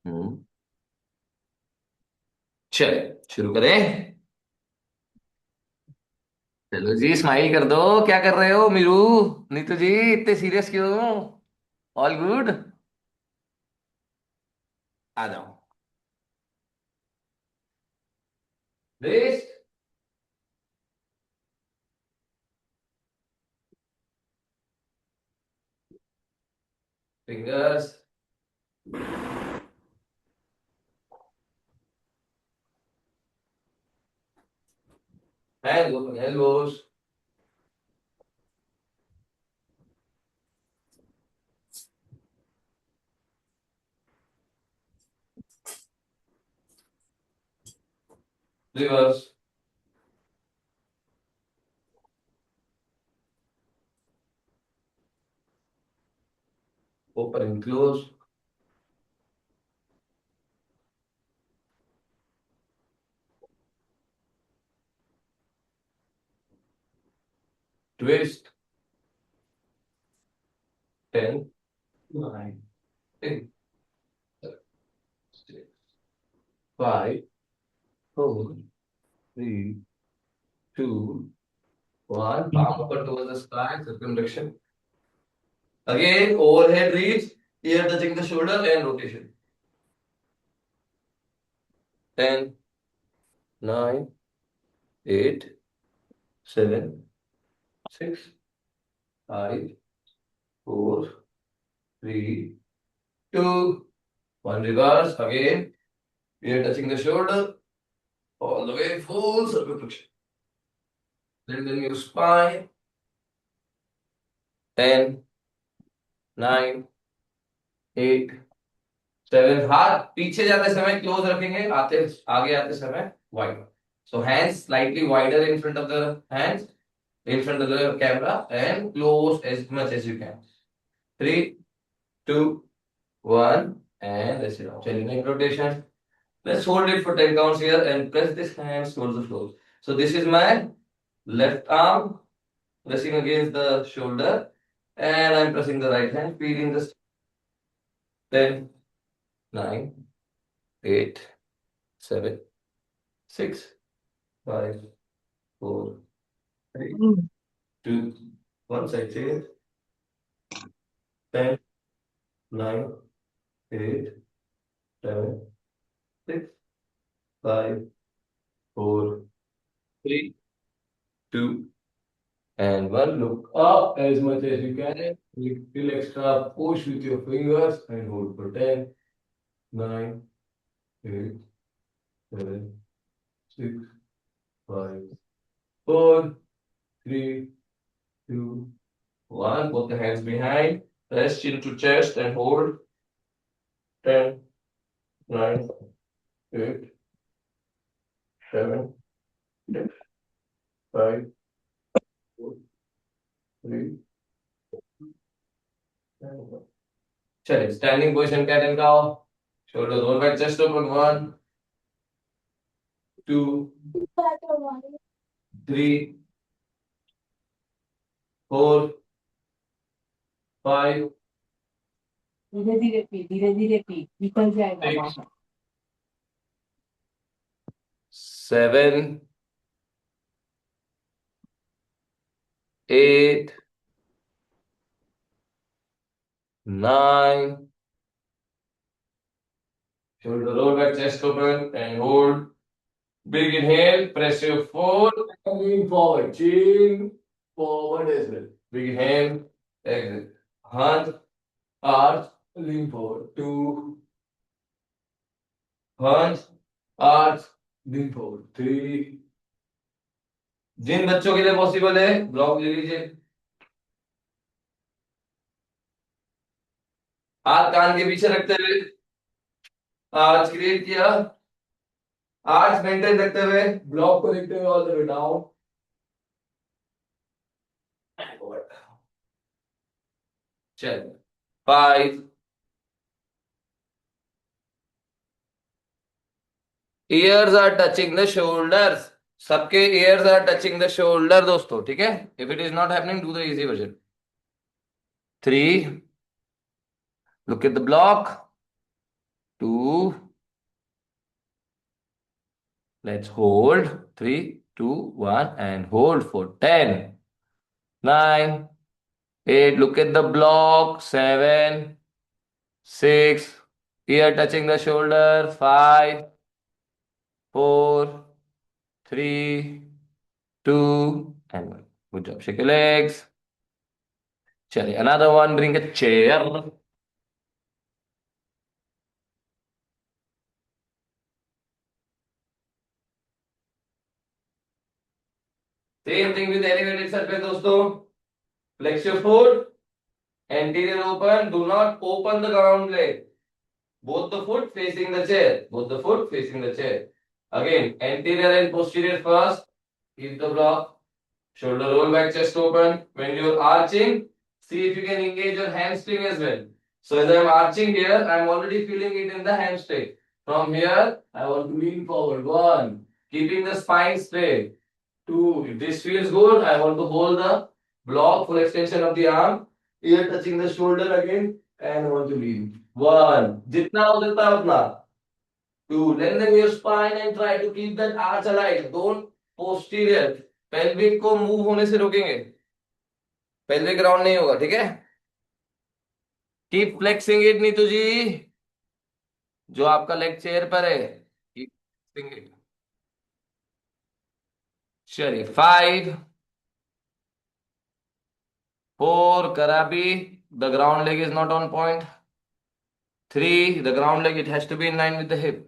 हम्म। चलिए शुरू करें। चलो जी, स्माइल कर दो। क्या कर रहे हो मीरू? नीतू जी, इतने सीरियस क्यों? All good? आ जाओ। Wrist, fingers, elbows, reverse, open and close, twist. 10, 9, 8, 6, 5, 4, 3, 2, 1. Palm open towards the sky, circumflexion. Again, overhead reach, ear touching the shoulder and rotation. 10, 9, 8, 7, 6, 5, 4, 3, 2, 1. Reverse. Again, ear touching the shoulder, all the way, full circumflexion. Lengthen your spine. 10, 9, 8, 7. हाथ पीछे जाते समय close रखेंगे, आते आगे आते समय wide. So hands slightly wider in front of the hands, in front of the camera, and close as much as you can. 3, 2, 1, and let's sit down. Chaining neck rotation. Let's hold it for 10 counts here and press this hands towards the floor. So this is my left arm pressing against the shoulder, and I'm pressing the right hand, feeling the 10, 9, 8, 7, 6, 5, 4, 3, 2, 1. Side change. 10, 9, 8, 7, 6, 5, 4, 3, 2, and 1. Look up as much as you can. Little extra push with your fingers and hold for 10, 9, 8, 7, 6, 5, 4, 3, 2, 1. Put the hands behind. Press chin to chest and hold. 10, 9, 8, 7, 6, 5, 4, 3, and 1. चलिए standing position cat and cow. Shoulder roll back, chest open. 1, 2, 3, 4, 5, धीरे धीरे P निकल जाएगा 6, बाहर. 7, 8, 9. Shoulder roll back, chest open, and hold. Big inhale, press your foot, and lean forward. Chin forward as well. Big inhale, exit. Hand, arch, lean forward. 2, hand, arch, lean forward. 3. जिन बच्चों के लिए possible है block ले लीजिए. हाथ कान के पीछे रखते हुए आर्च क्रिएट किया. आर्च मेंटेन रखते हुए ब्लॉक को देखते हुए ऑल द वे डाउन. चल. 5. Ears are touching the shoulders. सबके ears are touching the shoulder दोस्तों, ठीक है. If it is not happening, do the easy version. 3. Look at the block. 2, let's hold, 3, 2, 1, and hold for 10, 9, 8, look at the block, 7, 6, ear touching the shoulder, 5, 4, 3, 2, and 1. Good job. Shake your legs. Chale, another one. Bring a chair. Same thing with elevated surface, दोस्तों. Flex your foot. Anterior open. Do not open the ground leg. Both the foot facing the chair. Both the foot facing the chair. Again, anterior and posterior first. Keep the block. Shoulder roll back, chest open. When you're arching, see if you can engage your hamstring as well. So as I'm arching here, I'm already feeling it in the hamstring. From here, I want to lean forward. 1. Keeping the spine straight. 2. If this feels good, I want to hold the block, full extension of the arm. Ear touching the shoulder again. And I want to lean. 1. जितना हो सकता है उतना. 2. Lengthen your spine and try to keep that arch alive. Don't posterior. Pelvic को move होने से रोकेंगे. Pelvic round नहीं होगा, ठीक है. कीप फ्लेक्सिंग इट नीतू जी. जो आपका लेग चेयर पर है, कीप फ्लेक्सिंग इट. चलिए. 5, 4, कराबी. The ground leg is not on point. 3, the ground leg, it has to be in line with the hip.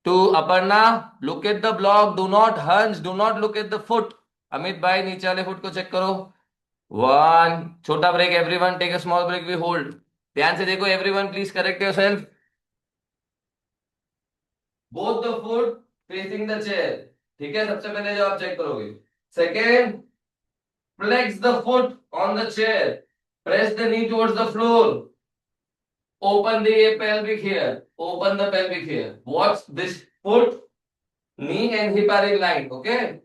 2, Aparna, look at the block. Do not hunch. Do not look at the foot. Amit bhai नीचे वाले foot को check करो. 1, छोटा break. Everyone take a small break. We hold. ध्यान से देखो. Everyone please correct yourself. Both the foot facing the chair. ठीक है. सबसे पहले जो आप चेक करोगे. Second, flex the foot on the chair. Press the knee towards the floor. Open the pelvic here. Open the pelvic here. Watch this foot. Knee and hip are in line. Okay.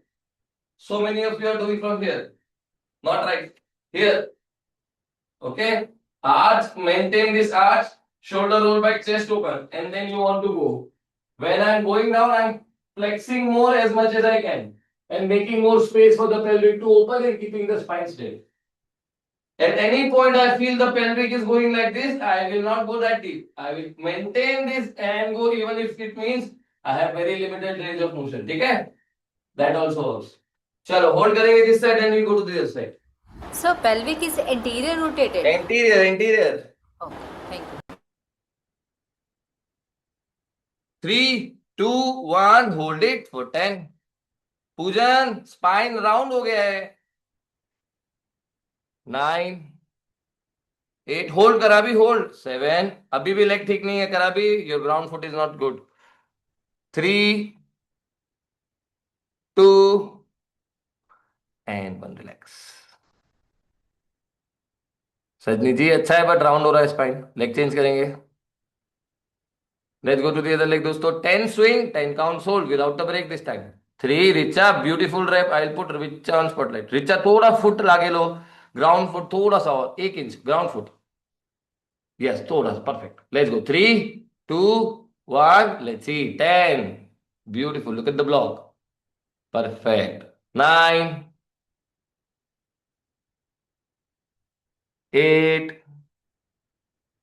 So many of you are doing from here. Not right. Here. Okay. Arch. Maintain this arch. Shoulder roll back, chest open. And then you want to go. When I'm going down, I'm flexing more as much as I can. And making more space for the pelvic to open and keeping the spine straight. At any point I feel the pelvic is going like this, I will not go that deep. I will maintain this and go even if it means I have very limited range of motion. ठीक है? That also works. चलो hold करेंगे this side and we go to the other side. So pelvic is anterior rotated. Anterior. Okay, thank you. 3, 2, 1, hold it for 10. पूजन, spine round हो गया है. 9, 8, hold. करा भी होल्ड. 7, अभी भी लेग ठीक नहीं है. करा भी, your ground foot is not good. 3, 2, and 1, relax. Sajni ji अच्छा है बट राउंड हो रहा है स्पाइन. लेग चेंज करेंगे. Let's go to the other leg दोस्तों. 10 swing, 10 counts hold without the break this time. 3, Richa, beautiful wrap. I will put Richa on spotlight. Richa थोड़ा foot लागे लो. Ground foot थोड़ा सा और 1 इंच ग्राउंड फुट. यस, थोड़ा सा. Perfect. Let's go. 3, 2, 1, let's see. 10, beautiful. Look at the block. Perfect. 9, 8.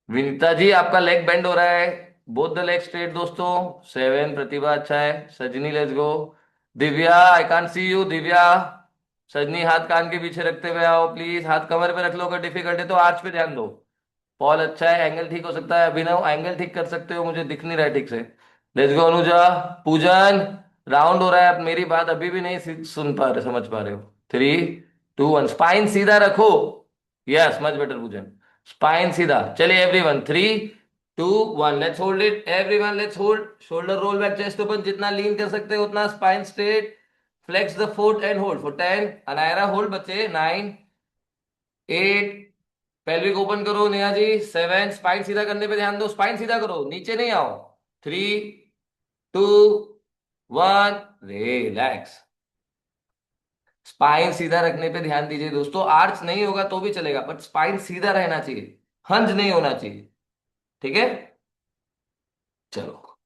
Vinita ji आपका leg bend हो रहा है. बोथ द लेग स्ट्रेट दोस्तों. 7, प्रतिभा अच्छा है. सजनी let's go. Divya, I can't C you. Divya. सजनी हाथ कान के पीछे रखते हुए आओ प्लीज. हाथ कमर पे रख लो. अगर डिफिकल्ट है तो आर्च पे ध्यान दो. पॉल अच्छा है. एंगल ठीक हो सकता है. अभिनव एंगल ठीक कर सकते हो. मुझे दिख नहीं रहा है ठीक से. Let's go Anuja. पूजन, राउंड हो रहा है. आप मेरी बात अभी भी नहीं सुन पा रहे, समझ पा रहे हो. 3, 2, 1, स्पाइन सीधा रखो. Yes, much better Poojan. Spine सीधा. चलिए everyone. 3, 2, 1, let's hold it. Everyone let's hold. Shoulder roll back, chest open. जितना लीन कर सकते हो उतना. Spine straight. Flex the foot and hold for 10. Anaira hold बच्चे. 9, 8, पेल्विक ओपन करो नेहा जी. 7, स्पाइन सीधा करने पे ध्यान दो. स्पाइन सीधा करो, नीचे नहीं आओ. 3, 2, 1, रिलैक्स. स्पाइन सीधा रखने पे ध्यान दीजिए दोस्तों. आर्च नहीं होगा तो भी चलेगा बट स्पाइन सीधा रहना चाहिए. हंज नहीं होना चाहिए. ठीक है. चलो,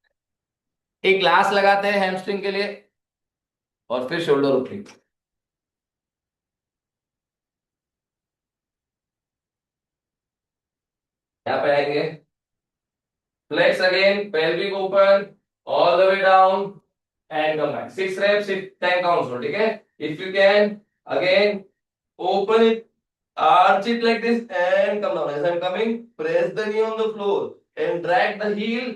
एक ग्लास लगाते हैं हैमस्ट्रिंग के लिए और फिर शोल्डर ओपनिंग। यहाँ पे आएंगे, flex again, pelvic open, all the way down, and come back. 6 reps, 10 counts. ठीक है? If you can, again, open it, arch it like this, and come down. As I'm coming, press the knee on the floor and drag the heel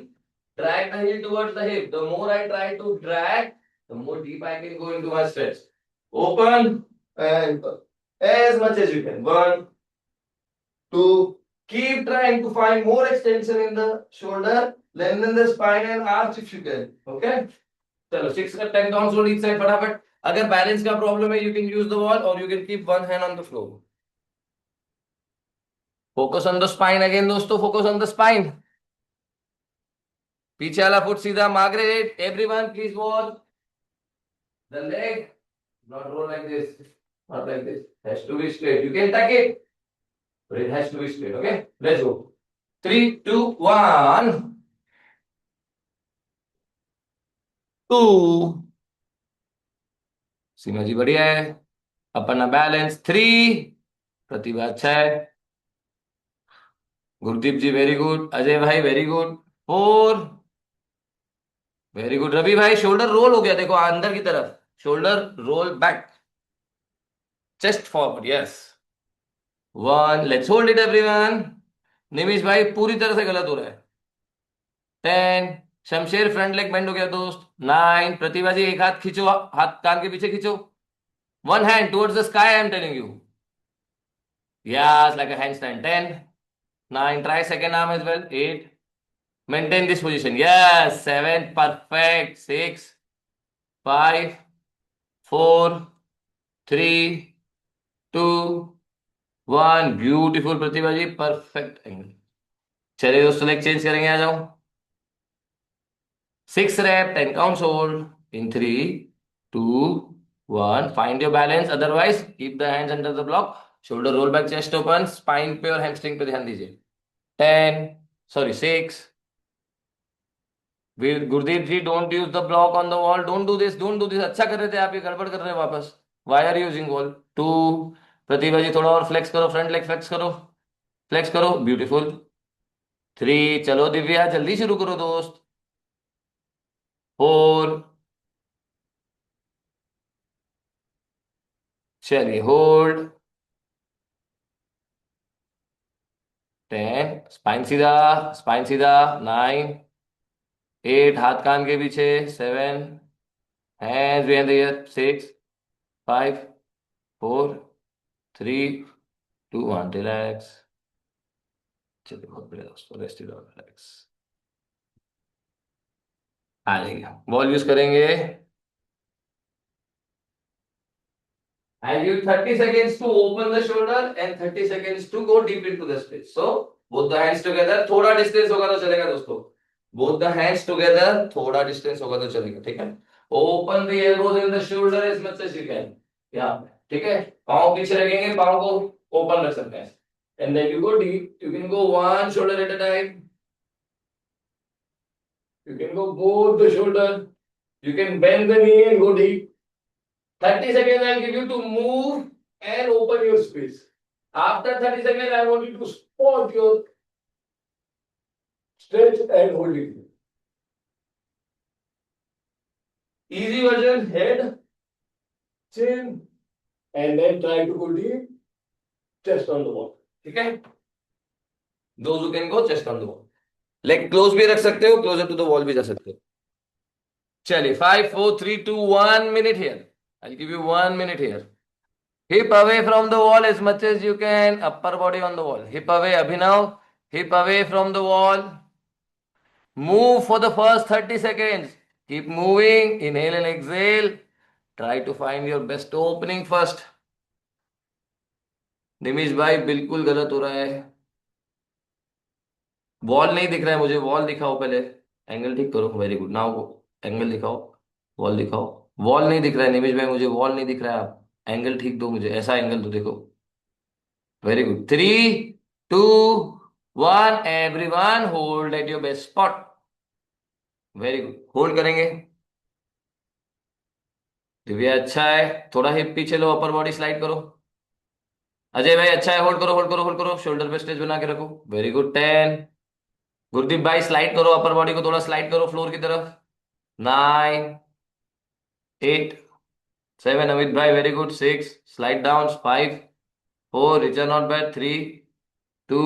towards the hip. The more I try to drag, the more deep I can go into my stretch. Open and as much as you can. One, two. Keep trying to find more extension in the shoulder, lengthen the spine and arch if you can. Okay? चलो 6 10 counts on each side फटाफट। अगर balance का problem है, you can use the wall और you can keep one hand on the floor. Focus on the spine again दोस्तों, focus on the spine. पीछे वाला foot सीधा। Margaret, everyone please watch the leg, not roll like this, not like this, has to be straight. You can tuck it but it has to be straight. Okay, let's go. 3 2 1 2। Seema ji बढ़िया है। अपना balance 3। Pratibha अच्छा है। Gurdeep ji very good. Ajay भाई very good. 4। Very good Ravi भाई। Shoulder roll हो गया, देखो अंदर की तरफ, shoulder roll back, chest forward. Yes. 1। Let's hold it everyone. Nimish भाई पूरी तरह से गलत हो रहा है। 10। शमशेर फ्रंट लेग बेंड हो गया दोस्त। 9। प्रतिभा जी एक हाथ खींचो, हाथ कान के पीछे खींचो। One hand towards the sky, I am telling you. Yes, like a handstand. 10। 9। Try second arm as well. 8। Maintain this position. Yes. 7। Perfect. 6 5 4 3 2 1। Beautiful Pratibha ji, perfect angle. चलिए दोस्तों, लेग चेंज करेंगे, आ जाओ। 6 reps, 10 counts hold in 3 2 1। Find your balance, otherwise keep the hands under the block, shoulder roll back, chest open, spine पे और hamstring पे ध्यान दीजिए। 10, sorry 6। Gurdeep ji don't use the block on the wall, don't do this, don't do this. अच्छा कर रहे थे आप, ये गड़बड़ कर रहे हैं वापस। Why are using wall. 2। Pratibha ji थोड़ा और फ्लेक्स करो, फ्रंट लेग फ्लेक्स करो, फ्लेक्स करो, ब्यूटीफुल। 3। चलो दिव्या जल्दी शुरू करो दोस्त। 4। चलिए होल्ड। 10। स्पाइन सीधा, स्पाइन सीधा। 9। 8। हाथ कान के पीछे। 7। Hands behind the year. 6 5 4 3 2 1। Relax. चलिए बहुत बढ़िया दोस्तों, रेस्ट रिलैक्स। आ जाइए, बॉल यूज करेंगे। I give 30 seconds to open the shoulder and 30 seconds to go deep into the stretch. So both the hands together, थोड़ा डिस्टेंस होगा तो चलेगा दोस्तों। Both the hands together, थोड़ा डिस्टेंस होगा तो चलेगा, ठीक है। Open the elbows in the shoulder as much as you can. यहाँ पे, ठीक है। पाँव पीछे रखेंगे, पाँव को ओपन रख सकते हैं। And then you go deep. You can go one shoulder at a time. You can go both the shoulder. You can bend the knee and go deep. 30 seconds I'll give you to move and open your space. After 30 seconds, I want you to spot your stretch and hold it. Easy version, head, chin, and then try to go deep, chest on the wall. ठीक है? Those who can go chest on the wall. Leg close भी रख सकते हो, closer to the wall भी जा सकते हो। चलिए 5 4 3 2 1 minute here. I'll give you 1 minute here. Hip away from the wall as much as you can. Upper body on the wall. Hip away, Abhinav. Hip away from the wall. Move for the first 30 seconds. Keep moving. Inhale and exhale. Try to find your best opening first. निमिष भाई बिल्कुल गलत हो रहा है। Wall नहीं दिख रहा है मुझे, वॉल दिखाओ पहले। एंगल ठीक करो। Very good. नाउ एंगल दिखाओ, वॉल दिखाओ। वॉल नहीं दिख रहा है निमिष भाई, मुझे वॉल नहीं दिख रहा है। आप एंगल ठीक दो मुझे, ऐसा एंगल तो देखो। Very good. 3 2 1। Everyone hold at your best spot. Very good, hold करेंगे। दिव्या अच्छा है, थोड़ा हिप पीछे लो, अपर बॉडी स्लाइड करो। अजय भाई अच्छा है, होल्ड करो होल्ड करो होल्ड करो, शोल्डर पे स्ट्रेच बना के रखो। Very good, 10। गुरदीप भाई स्लाइड करो, अपर बॉडी को थोड़ा स्लाइड करो फ्लोर की तरफ। 9, 8, 7, अमित भाई very good. 6, slide down. 5, 4, return on back. 3, 2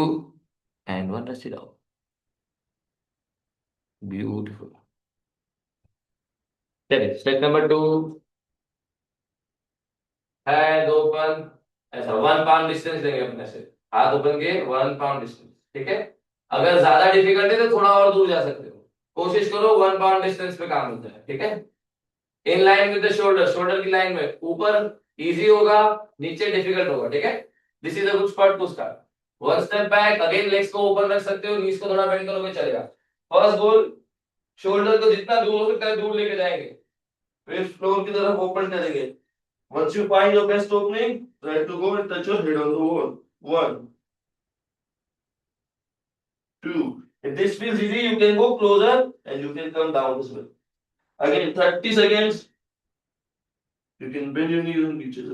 and 1, rust it out. Beautiful. चलिए स्टेप नंबर 2, हैंड ओपन। ऐसा 1 पाउंड डिस्टेंस लेंगे अपने से, हाथ ओपन के 1 पाउंड डिस्टेंस, ठीक है। अगर ज्यादा डिफिकल्ट है तो थोड़ा और दूर जा सकते हो, कोशिश करो 1 पाउंड डिस्टेंस पे काम होता है, ठीक है। In line with the shoulder, shoulder की लाइन में, ऊपर इजी होगा, नीचे डिफिकल्ट होगा, ठीक है। This is a good spot to start. 1 step back, again legs को ओपन रख सकते हो, नीज को थोड़ा बेंड करोगे चलेगा। फर्स्ट गोल, शोल्डर को जितना दूर हो सकता है दूर लेके जाएंगे, फिर फ्लोर की तरफ ओपन करेंगे। Once you find your best opening, try to go and touch your head on the wall. 1, 2. If this feels easy, you can go closer and you can come down as well. Again, 30 seconds. You can bend your knees and reach it.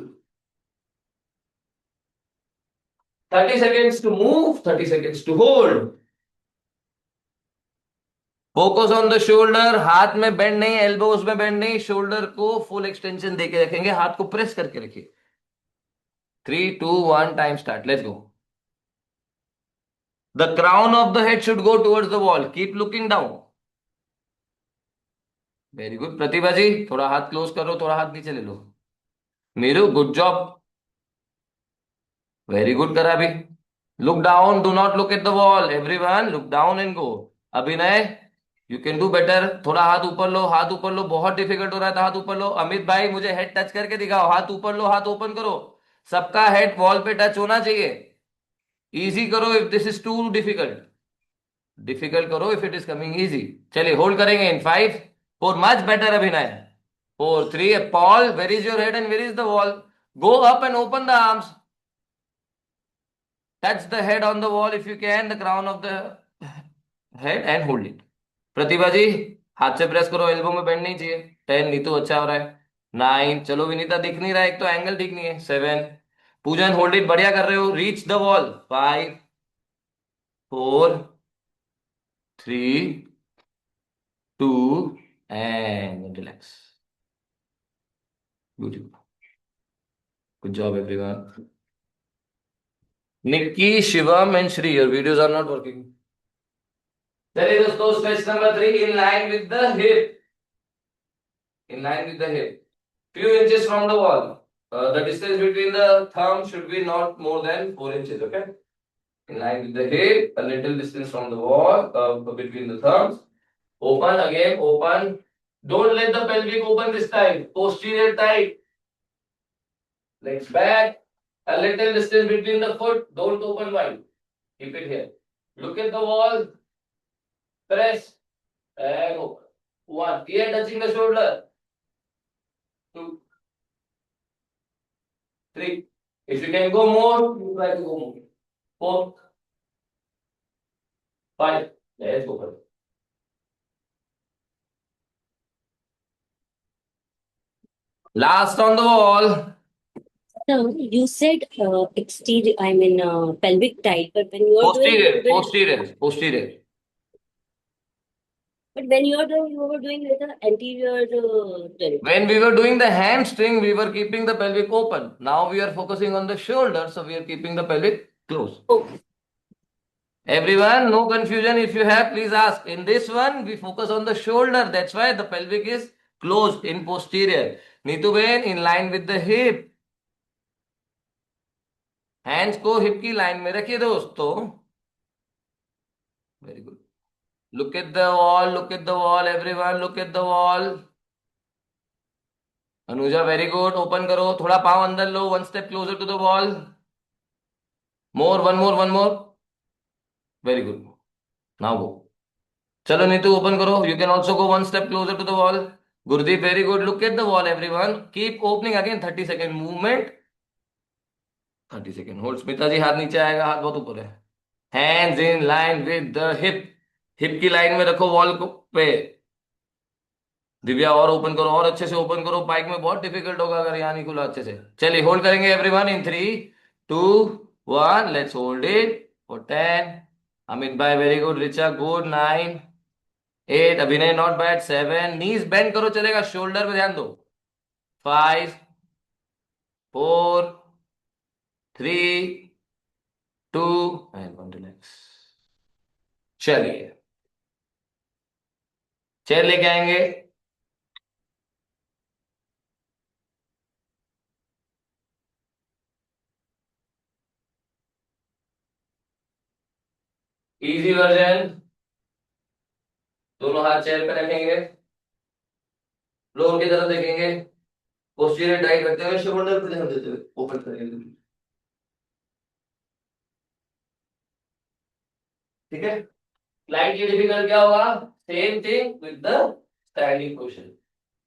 30 seconds to move, 30 seconds to hold. Focus on the shoulder, हाथ में bend नहीं, elbows में bend नहीं, shoulder को full extension देके रखेंगे, हाथ को प्रेस करके रखिए। 3, 2, 1, time start, let's go. The crown of the head should go towards the wall, keep looking down. Very good Pratibha ji, थोड़ा हाथ क्लोज करो, थोड़ा हाथ नीचे ले लो। Meeru good job, very good करा अभी। Look down, do not look at the wall, everyone look down and go. Abhinay you can do better, थोड़ा हाथ ऊपर लो, हाथ ऊपर लो, बहुत डिफिकल्ट हो रहा था, हाथ ऊपर लो। अमित भाई मुझे हेड टच करके दिखाओ, हाथ ऊपर लो, हाथ ओपन करो, सबका हेड वॉल पे टच होना चाहिए। इजी करो if this is too difficult, difficult करो if it is coming easy. चलिए होल्ड करेंगे in 5, 4, much better Abhinay. 4, 3, Paul where is your head and where is the wall, go up and open the arms, touch the head on the wall if you can, the crown of the head and hold it. प्रतिभा जी हाथ से press करो, elbow में bend नहीं चाहिए। 10, नीतू अच्छा हो रहा है। 9, चलो विनीता दिख नहीं रहा है, एक तो एंगल ठीक नहीं है। 7, पूजन होल्ड इट, बढ़िया कर रहे हो, reach the wall. 5, 4, 3, 2 and relax. Beautiful, good job everyone. Nikki, Shivam and Shri, your videos are not working. चलिए दोस्तों stretch number 3, in line with the hip, in line with the hip, few inches from the wall. The distance between the thumb should be not more than 4 inches. Okay, in line with the hip, a little distance from the wall, between the thumbs. Open again, open. Don't let the pelvic open this time. Posterior tight, legs back. A little distance between the foot. Don't open wide. Keep it here. Look at the wall. Press and open. 1. Ear touching the shoulder. 2, 3. If you can go more, you try to go more. 4, 5. Let's go for it. Last on the wall. No, you said exterior, I mean pelvic tight, but when you are Posterior, doing, posterior, posterior. but when you are doing, you were doing with the anterior tilt. When we were doing the hamstring, we were keeping the pelvic open. Now we are focusing on the shoulder, so we are keeping the pelvic closed. Okay. Everyone, no confusion. If you have, please ask. In this one, we focus on the shoulder. That's why the pelvic is closed in posterior. Neetu Ben, in line with the hip. Hands को hip की line में रखिए दोस्तों। Very good, look at the wall, look at the wall, everyone look at the wall. Anuja very good, open करो, थोड़ा पाँव अंदर लो, 1 step closer to the wall. More, one more, one more, very good, now go. चलो Neetu open करो, you can also go 1 step closer to the wall. Gurdeep very good, look at the wall everyone, keep opening again, 30 second movement, 30 second hold. Smita ji हाथ नीचे आएगा, हाथ बहुत ऊपर है। Hands in line with the hip, hip की line में रखो वॉल को पे। दिव्या और ओपन करो, और अच्छे से ओपन करो, बाइक में बहुत डिफिकल्ट होगा अगर यहाँ नहीं खुला अच्छे से। चलिए होल्ड करेंगे everyone in 3, 2, 1, let's hold it for 10। Amit भाई वेरी गुड, रिचा गुड, 9, 8, अभिनय नॉट बैड, 7, नीज बेंड करो चलेगा, शोल्डर पे ध्यान दो, 5, 4, 3, 2 एंड 1, रिलैक्स। चलिए चेयर लेके आएंगे। इजी वर्जन, दोनों हाथ चेयर पे रखेंगे, फ्लोर की तरफ देखेंगे, पोस्टीरियर टाइट रखते हुए, शोल्डर पे ध्यान देते हुए ओपन करेंगे। ठीक है, स्लाइटली डिफिकल्ट क्या होगा, same thing with the standing position,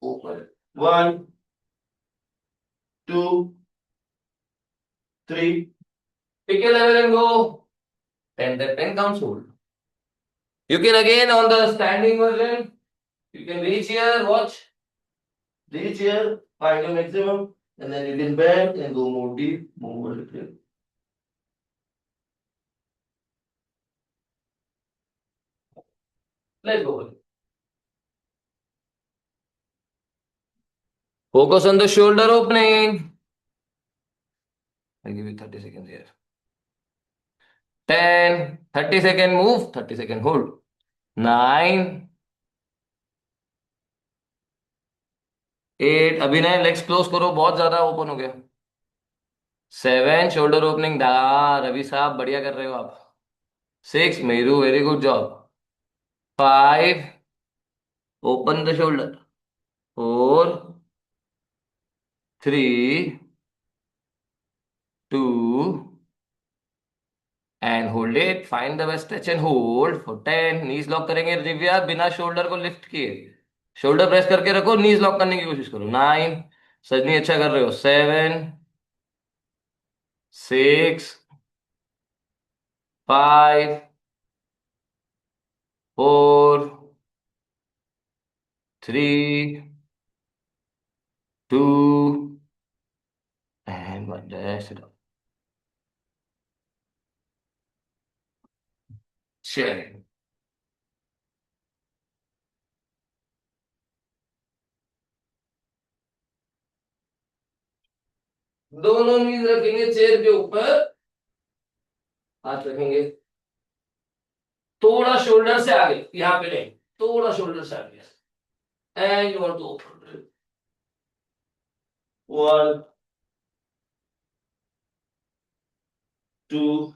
ऊपर 1, 2, 3, pick a level and go, 10 that 10 counts hold. You can again on the standing version, you can reach here, watch, reach here, find your maximum, and then you can bend and go more deep, more little. Let's go. Focus on the shoulder opening. I'll give you 30 seconds here. 10, 30-second move, 30-second hold. 9, 8, अभिनय legs close करो, बहुत ज्यादा open हो गया। 7, shoulder opening, दा रवि साहब बढ़िया कर रहे हो आप। 6, Meru very good job. 5, open the shoulder. 4, 3, 2 and hold it, find the best stretch and hold for 10। Knees lock करेंगे दिव्या, बिना शोल्डर को लिफ्ट किए, शोल्डर प्रेस करके रखो, नीज लॉक करने की कोशिश करो। 9, सजनी अच्छा कर रहे हो। 7, 6, 5, 4, 3, 2 एंड 1, रेस्ट इट। चलिए दोनों नीज रखेंगे चेयर के ऊपर, हाथ रखेंगे थोड़ा शोल्डर से आगे, यहां पे नहीं, थोड़ा शोल्डर से आगे, and you want to open 1, 2,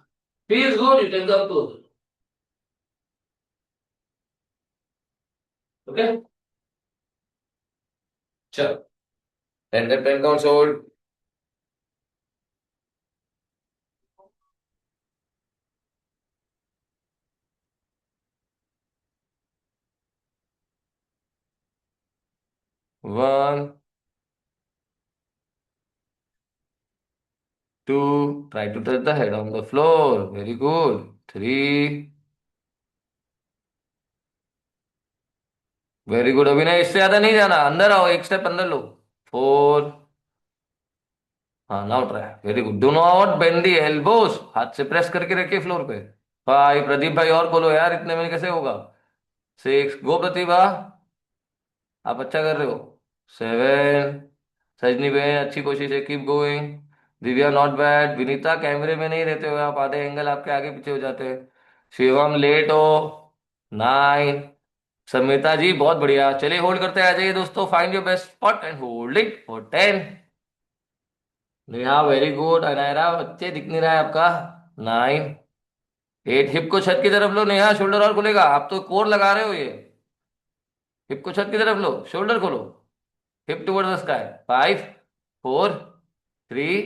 feels good, you can come closer. Okay, चलो, and the pen counts hold. 1, 2, try to touch the head on the floor, very good. 3, very good अभिनय, इससे ज्यादा नहीं जाना, अंदर आओ, एक स्टेप अंदर लो। 4, हाँ now try, very good, do not bend the elbows, हाथ से प्रेस करके रखिए फ्लोर पे। 5, प्रदीप भाई और बोलो यार, इतने में कैसे होगा। 6, गो प्रतिभा, आप अच्छा कर रहे हो। 7, सजनी बहन अच्छी कोशिश है, keep going. Divya not bad, Vinita कैमरे में नहीं रहते हो आप, आधे एंगल आपके आगे पीछे हो जाते हैं। शिवम लेट हो। 9, समिता जी बहुत बढ़िया, चलिए होल्ड करते हैं, आ जाइए दोस्तों, find your best spot and hold it for 10। Neha very good, Anaira बच्चे दिख नहीं रहा है आपका। 9, 8, हिप को छत की तरफ लो नेहा, शोल्डर और खुलेगा, आप तो कोर लगा रहे हो ये। हिप को छत की तरफ लो, शोल्डर खोलो, hip towards the sky. 5, 4, 3,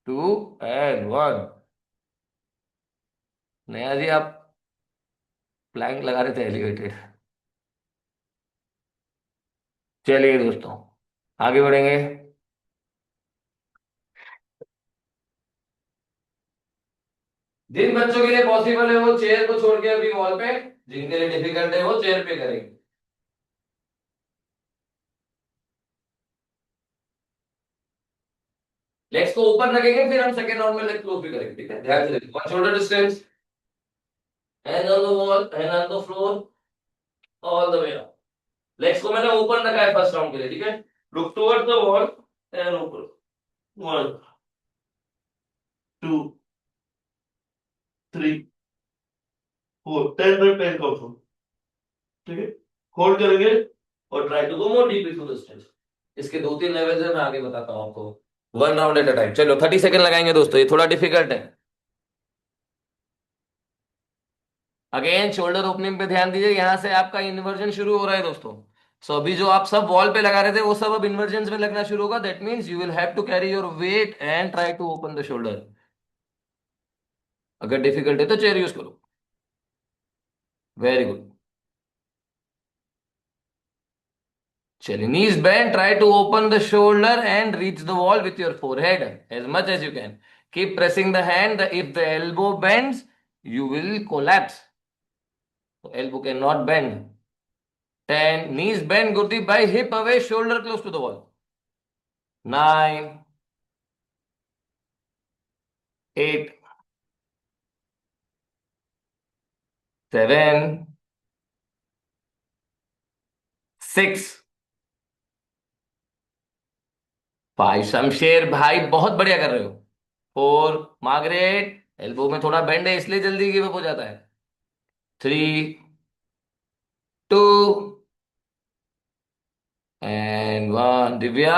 2 and 1। Neha ji आप प्लैंक लगा रहे थे एलिवेटेड। चलिए दोस्तों आगे बढ़ेंगे। जिन बच्चों के लिए पॉसिबल है वो चेयर को छोड़ के अभी वॉल पे, जिनके लिए डिफिकल्ट है वो चेयर पे करेंगे। लेग्स को ऊपर रखेंगे, फिर हम सेकंड राउंड में लेग क्लोज भी करेंगे, ठीक है? ध्यान से देखो, one shoulder distance, hand on the wall, hand on the floor, all the way up. Legs को मैंने ऊपर रखा है फर्स्ट राउंड के लिए, ठीक है? Look towards the wall and ऊपर, one, two, three, four, 10 by 10 count हो, ठीक है? होल्ड करेंगे और try to go more deep into the stretch. इसके दो तीन लेवल्स है, मैं आगे बताता हूँ आपको, one round at a time. चलो 30 सेकंड लगाएंगे दोस्तों, ये थोड़ा डिफिकल्ट है। अगेन शोल्डर ओपनिंग पे ध्यान दीजिए, यहां से आपका इन्वर्जन शुरू हो रहा है दोस्तों। सो अभी जो आप सब वॉल पे लगा रहे थे वो सब अब इन्वर्जन में लगना शुरू होगा। That means you will have to carry your weight and try to open the shoulder. अगर डिफिकल्ट है तो चेयर यूज करो। Very good. चलिए, knees bend, try to open the shoulder and reach the wall with your forehead as much as you can. Keep pressing the hand. If the elbow bends, you will collapse. So elbow cannot bend. 10, knees bend, Gurdeep bhai, hip away, shoulder close to the wall. 9, 8, 7, 6, 5, Shamsher भाई बहुत बढ़िया कर रहे हो। 4, Margaret, elbow में थोड़ा bend है इसलिए जल्दी गिव अप हो जाता है। 3, 2 एंड 1, दिव्या,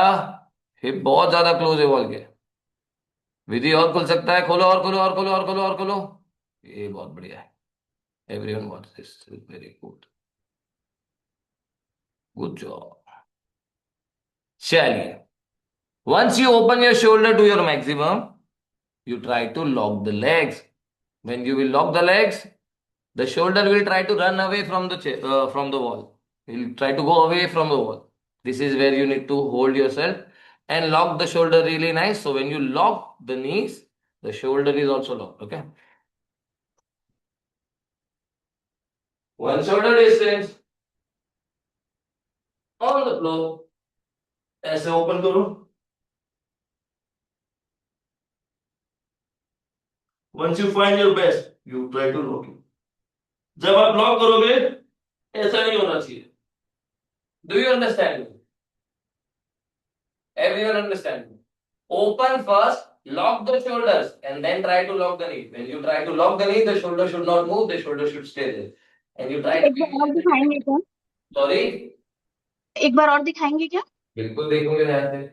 हिप बहुत ज्यादा क्लोज है वॉल के। विधि और खुल सकता है, खोलो और खोलो और खोलो और खोलो और खोलो। ये बहुत बढ़िया है। Everyone wants this, very good, good job. चलिए, once you open your shoulder to your maximum, you try to lock the legs. When you will lock the legs, the shoulder will try to run away from from the wall. It will try to go away from the wall. This is where you need to hold yourself and lock the shoulder really nice. So when you lock the knees, the shoulder is also locked. Okay. One shoulder distance on the floor. ऐसे open करो। Once you find your best, you try to lock it. जब आप lock करोगे ऐसा नहीं होना चाहिए। Do you understand me? Everyone understand me? Open first, lock the shoulders, and then try to lock the knee. When you try to lock the knee, the shoulder should not move, the shoulder should stay there. And you try to एक बार और दिखाएंगे क्या? sorry, एक बार और दिखाएंगे क्या? बिल्कुल देखूंगे ध्यान से।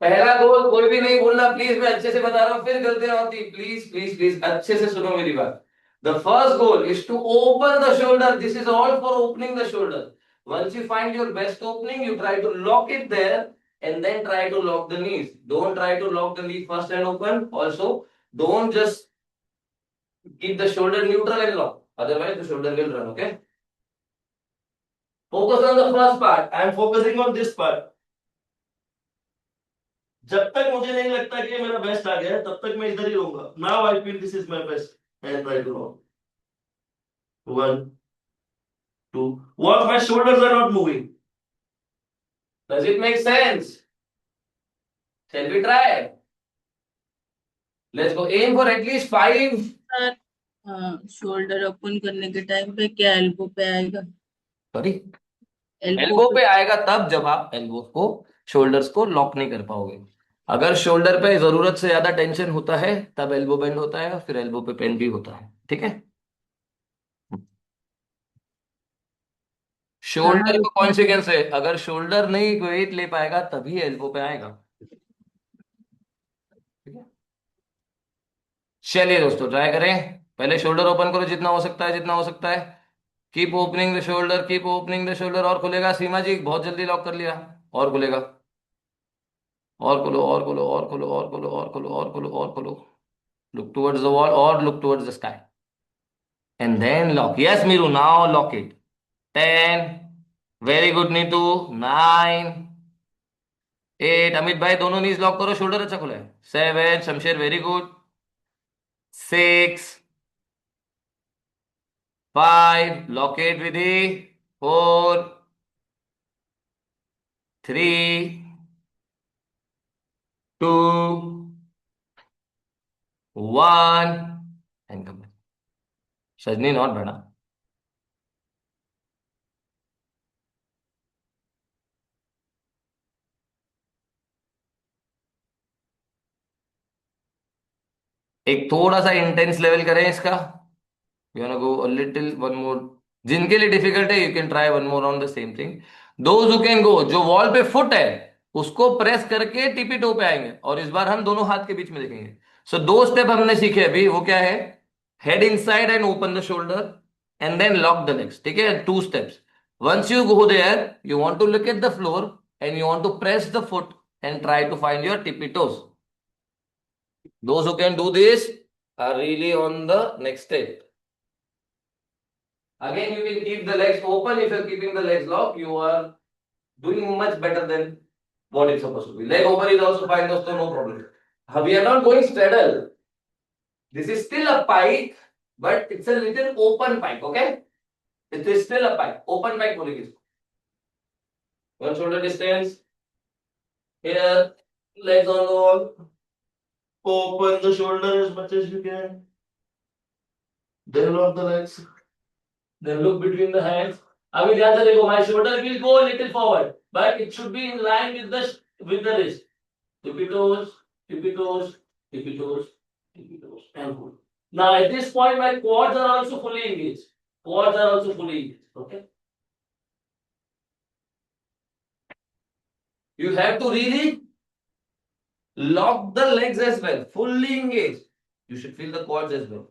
पहला गोल कोई भी नहीं बोलना प्लीज, मैं अच्छे से बता रहा हूँ, फिर गलतियां होती, प्लीज प्लीज प्लीज अच्छे से सुनो मेरी बात। The first goal is to open the shoulder. This is all for opening the shoulder. Once you find your best opening, you try to lock it there and then try to lock the knees. Don't try to lock the knee first and open. Also, don't just keep the shoulder neutral and lock. Otherwise, the shoulder will run. Okay. Focus on the first part. I am focusing on this part. जब तक मुझे नहीं लगता कि मेरा best आ गया है तब तक मैं इधर ही रहूंगा। Now I feel this is my best and try to lock. 1, 2, what, my shoulders are not moving? Does it make sense? Shall we try? Let's go. Aim for at least 5. Sir, shoulder open करने के time पे क्या elbow पे आएगा? Sorry, elbow elbow पे। पे आएगा तब जब आप एल्बो को, शोल्डर्स को लॉक नहीं कर पाओगे। अगर शोल्डर पे जरूरत से ज्यादा टेंशन होता है तब एल्बो बेंड होता है और फिर एल्बो पे पेन भी होता है, ठीक है? हाँ शोल्डर का कॉन्सिक्वेंस है, अगर शोल्डर नहीं वेट ले पाएगा तभी एल्बो पे आएगा, ठीक है? चलिए दोस्तों, ट्राई करें। पहले शोल्डर ओपन करो जितना हो सकता है, जितना हो सकता है। Keep opening the shoulder, keep opening the shoulder. और खुलेगा सीमा जी, बहुत जल्दी लॉक कर लिया। और खुलेगा, और खोलो और खोलो और खोलो और खोलो और खोलो और खोलो और खोलो। लुक टुवर्ड्स द वॉल और look towards the sky and then lock. Yes Meeru, now lock it. 10, very good Neetu. 9, 8, Amit भाई दोनों नीज लॉक करो, शोल्डर अच्छा खुला है। 7, Shamsher very good. 6, 5, lock it Vidhi. 4, 3, 2 one and come. सजनी नॉट बना। एक थोड़ा सा इंटेंस लेवल करें इसका। You want go a little one more. जिनके लिए डिफिकल्ट है you can try one more on the same thing. Those who can go, जो वॉल पे फुट है उसको प्रेस करके टिपी टो पे आएंगे, और इस बार हम दोनों हाथ के बीच में देखेंगे। सो दो स्टेप हमने सीखे अभी, वो क्या है? Head inside and open the shoulder and then lock the legs, ठीक है? Two steps. Once you go there you want to look at the floor and you want to press the foot and try to find your tippy toes. Those who can do this are really on the next step. Again, you can keep the legs open. If you're keeping the legs locked, you are doing much better than what it's supposed to be. Leg open is also fine, so no problem. We are not going straddle. This is still a pike, but it's a little open pike, okay? It is still a pike. Open pike बोलेंगे इसको. One shoulder distance. Here, legs on the wall. Open the shoulder as much as you can. Then lock the legs. Then look between the hands. अभी ध्यान से देखो, my shoulder will go a little forward, but it should be in line with the wrist. Tippy toes, tippy toes, tippy toes, tippy toes, and hold. Now at this point, my quads are also fully engaged. Quads are also fully engaged. Okay. You have to really lock the legs as well, fully engaged. You should feel the quads as well.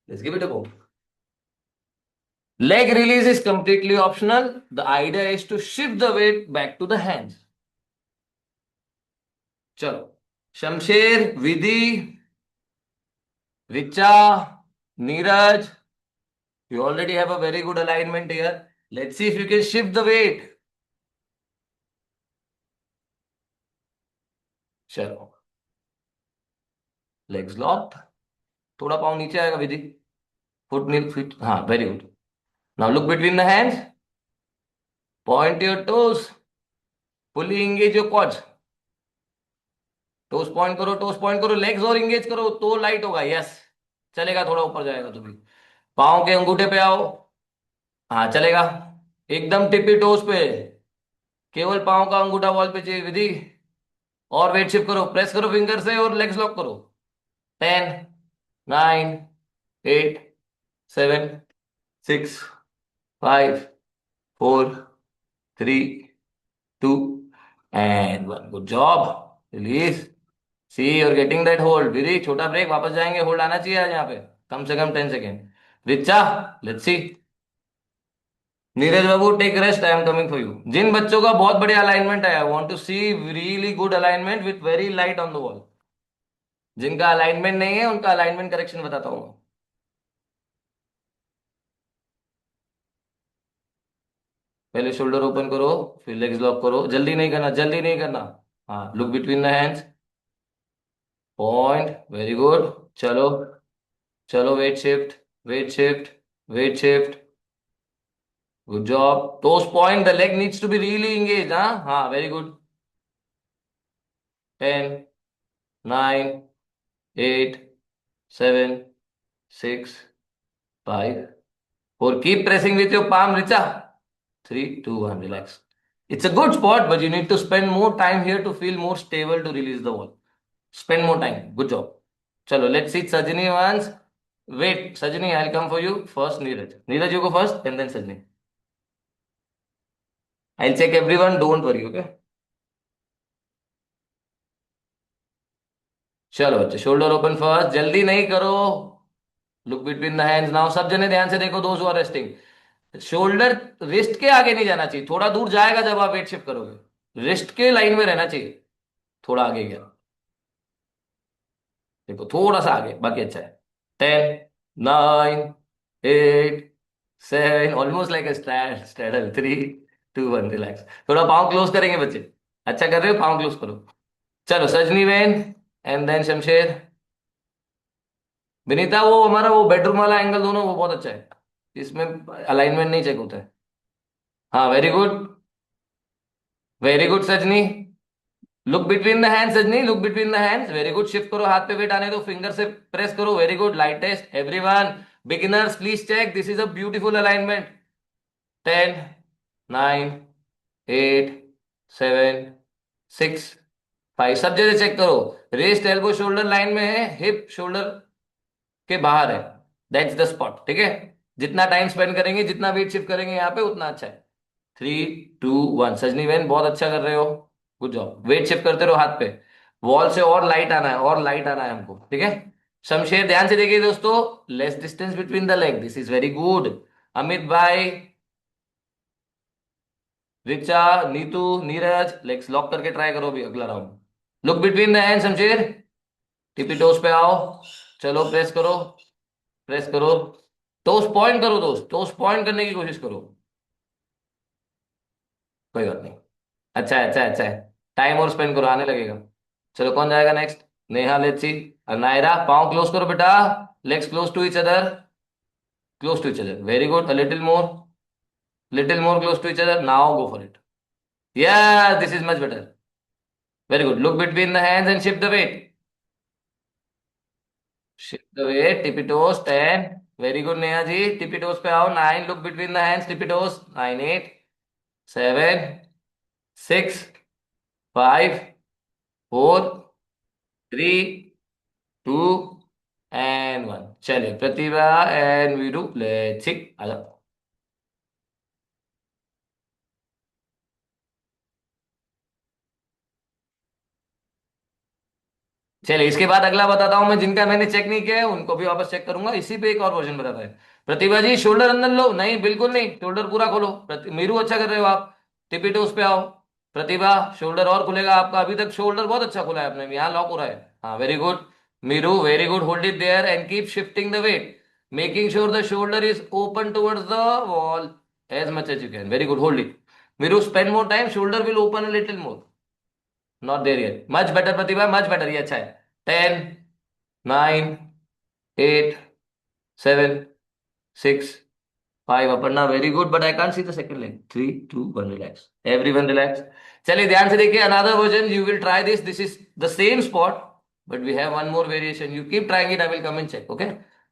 Let's give it a go. Leg release is completely optional. The idea is to shift the weight back to the hands. चलो, शमशेर, विधि, Richa, Neeraj, you already have a very good alignment here. Let's see if you can shift the weight. चलो, legs locked. थोड़ा पाँव नीचे आएगा विधि. Foot nil feet. हाँ, very good. Now look between the hands. Point your toes. Fully engage your quads. Toes point करो, toes point करो, legs और engage करो तो लाइट होगा. यस, चलेगा, थोड़ा ऊपर जाएगा तो भी. पाँव के अंगूठे पे आओ. हाँ चलेगा. एकदम टिपी टोस पे, केवल पाँव का अंगूठा वॉल पे चाहिए विधि. और वेट शिफ्ट करो, प्रेस करो फिंगर से और लेग्स लॉक करो. 10, 9, 8, 7, 6, 5, 4, 3, 2 and 1. Good job. Release. See you're getting that hold. Vidhi, छोटा ब्रेक, वापस जाएंगे. होल्ड आना चाहिए आज यहाँ पे, कम से कम 10 second. Richa, let's see. Neeraj बाबू, take rest, I am coming for you. जिन बच्चों का बहुत बढ़िया अलाइनमेंट है, I want to see really good alignment with very light on the wall. जिनका अलाइनमेंट नहीं है उनका अलाइनमेंट करेक्शन बताता हूँ. पहले शोल्डर ओपन करो, फिर लेग्स लॉक करो. जल्दी नहीं करना, जल्दी नहीं करना. हाँ, look between the hands. Point, very good. चलो चलो, weight shift, weight shift, weight shift. Good job. Toes point, the leg needs to be really engage. हाँ, very good. 10, 9, 8, 7, 6, 5, 4. Keep pressing with your palm, Richa. 3, 2, 1. Relax. It's a good spot, but you need to spend more time here to feel more stable to release the wall. Spend more time. Good job. Chalo, let's see Sajni once. Wait, Sajni, I'll come for you. First, Neeraj. Neeraj, you go first, and then Sajni. I'll check everyone. Don't worry, okay? चलो बच्चे, shoulder open first. जल्दी नहीं करो. Look between the hands now. सब जने ध्यान से देखो, those who are resting. Shoulder wrist के आगे नहीं जाना चाहिए. थोड़ा दूर जाएगा जब आप वेट शिफ्ट करोगे. रिस्ट के लाइन में रहना चाहिए. थोड़ा आगे गया, देखो थोड़ा सा आगे, बाकी अच्छा है. 10, 9, 8, 7. Almost like straddle. 3, 2, 1. रिलैक्स. थोड़ा पाँव क्लोज करेंगे बच्चे. अच्छा कर रहे हो, पाँव क्लोज करो. चलो, Sajni when and then Shamsher. Vinita, वो हमारा वो बेडरूम वाला एंगल दोनों वो बहुत अच्छा है, इसमें अलाइनमेंट नहीं चेक होता है. हाँ, वेरी गुड, वेरी गुड सजनी. लुक बिटवीन द हैंड्स सजनी, look between the hands, very good. Shift करो, हाथ पे वेट आने दो, फिंगर से प्रेस करो, very good. Light test everyone, beginners please check, this is a beautiful alignment. 10, 9, 8, 7, 6, 5, सब जगह चेक करो। रेस्ट एल्बो शोल्डर लाइन में है, हिप शोल्डर के बाहर है, दैट्स द स्पॉट, ठीक है। जितना टाइम स्पेंड करेंगे, जितना वेट शिफ्ट करेंगे यहाँ पे, उतना अच्छा है। 3, 2, 1, सजनी बहन बहुत अच्छा कर रहे हो, गुड जॉब। वेट शिफ्ट करते रहो हाथ पे, वॉल से और लाइट आना है, और लाइट आना है हमको, ठीक है। शमशेर ध्यान से देखिए दोस्तों, less distance between the leg, this is very good. Amit भाई, रिचा, नीतू, नीरज, लेग्स लॉक करके ट्राई करो अभी अगला round. Look between the hand Shamsher, tippy toes पे आओ, चलो प्रेस करो, प्रेस करो, टोस पॉइंट करो दोस्त, टोस पॉइंट करने की कोशिश करो। कोई बात नहीं, अच्छा है, अच्छा है, अच्छा है। टाइम और स्पेंड करो, आने लगेगा। चलो कौन जाएगा next? Neha, let's see. Naira, पाँव क्लोज करो बेटा, legs close to each other, close to each other, very good. Little more close to each other, now go for it. Yeah, this is much better. Very good. Look between the hands and shift the weight. Shift the weight. Tippy toes. 10. Very good, Neha ji. Tippy toes पे आओ. 9. Look between the hands. Tippy toes. 9, 8, 7, 6, 5, 4, 3, 2 and 1. चलिए प्रतिभा and Veeru, let's see, आ जाओ। चलिए इसके बाद अगला बताता हूं मैं, जिनका मैंने चेक नहीं किया है उनको भी वापस चेक करूंगा, इसी पे एक और वर्जन बताता है। प्रतिभा जी शोल्डर अंदर लो, नहीं बिल्कुल नहीं, शोल्डर पूरा खोलो। मीरू अच्छा कर रहे हो आप, टिपी टोस पे आओ। प्रतिभा शोल्डर और खुलेगा आपका, अभी तक शोल्डर बहुत अच्छा खुला है आपने, यहाँ लॉक हो रहा है, हाँ very good. Meeru very good, hold it there and keep shifting the weight, making sure the shoulder is open towards the wall as much as you can, very good, hold it. Meeru spend more time, shoulder will open a little more, not there yet, much better Pratibha, much better, ये अच्छा है। 10, 9, 8, 7, 6, 5, Aparna very good, but I can't see the second leg. 3, 2, 1, relax, everyone relax. चलिए ध्यान से देखिए, another version you will try this, this is the same spot but we have one more variation, you keep trying it, I will come and check, okay.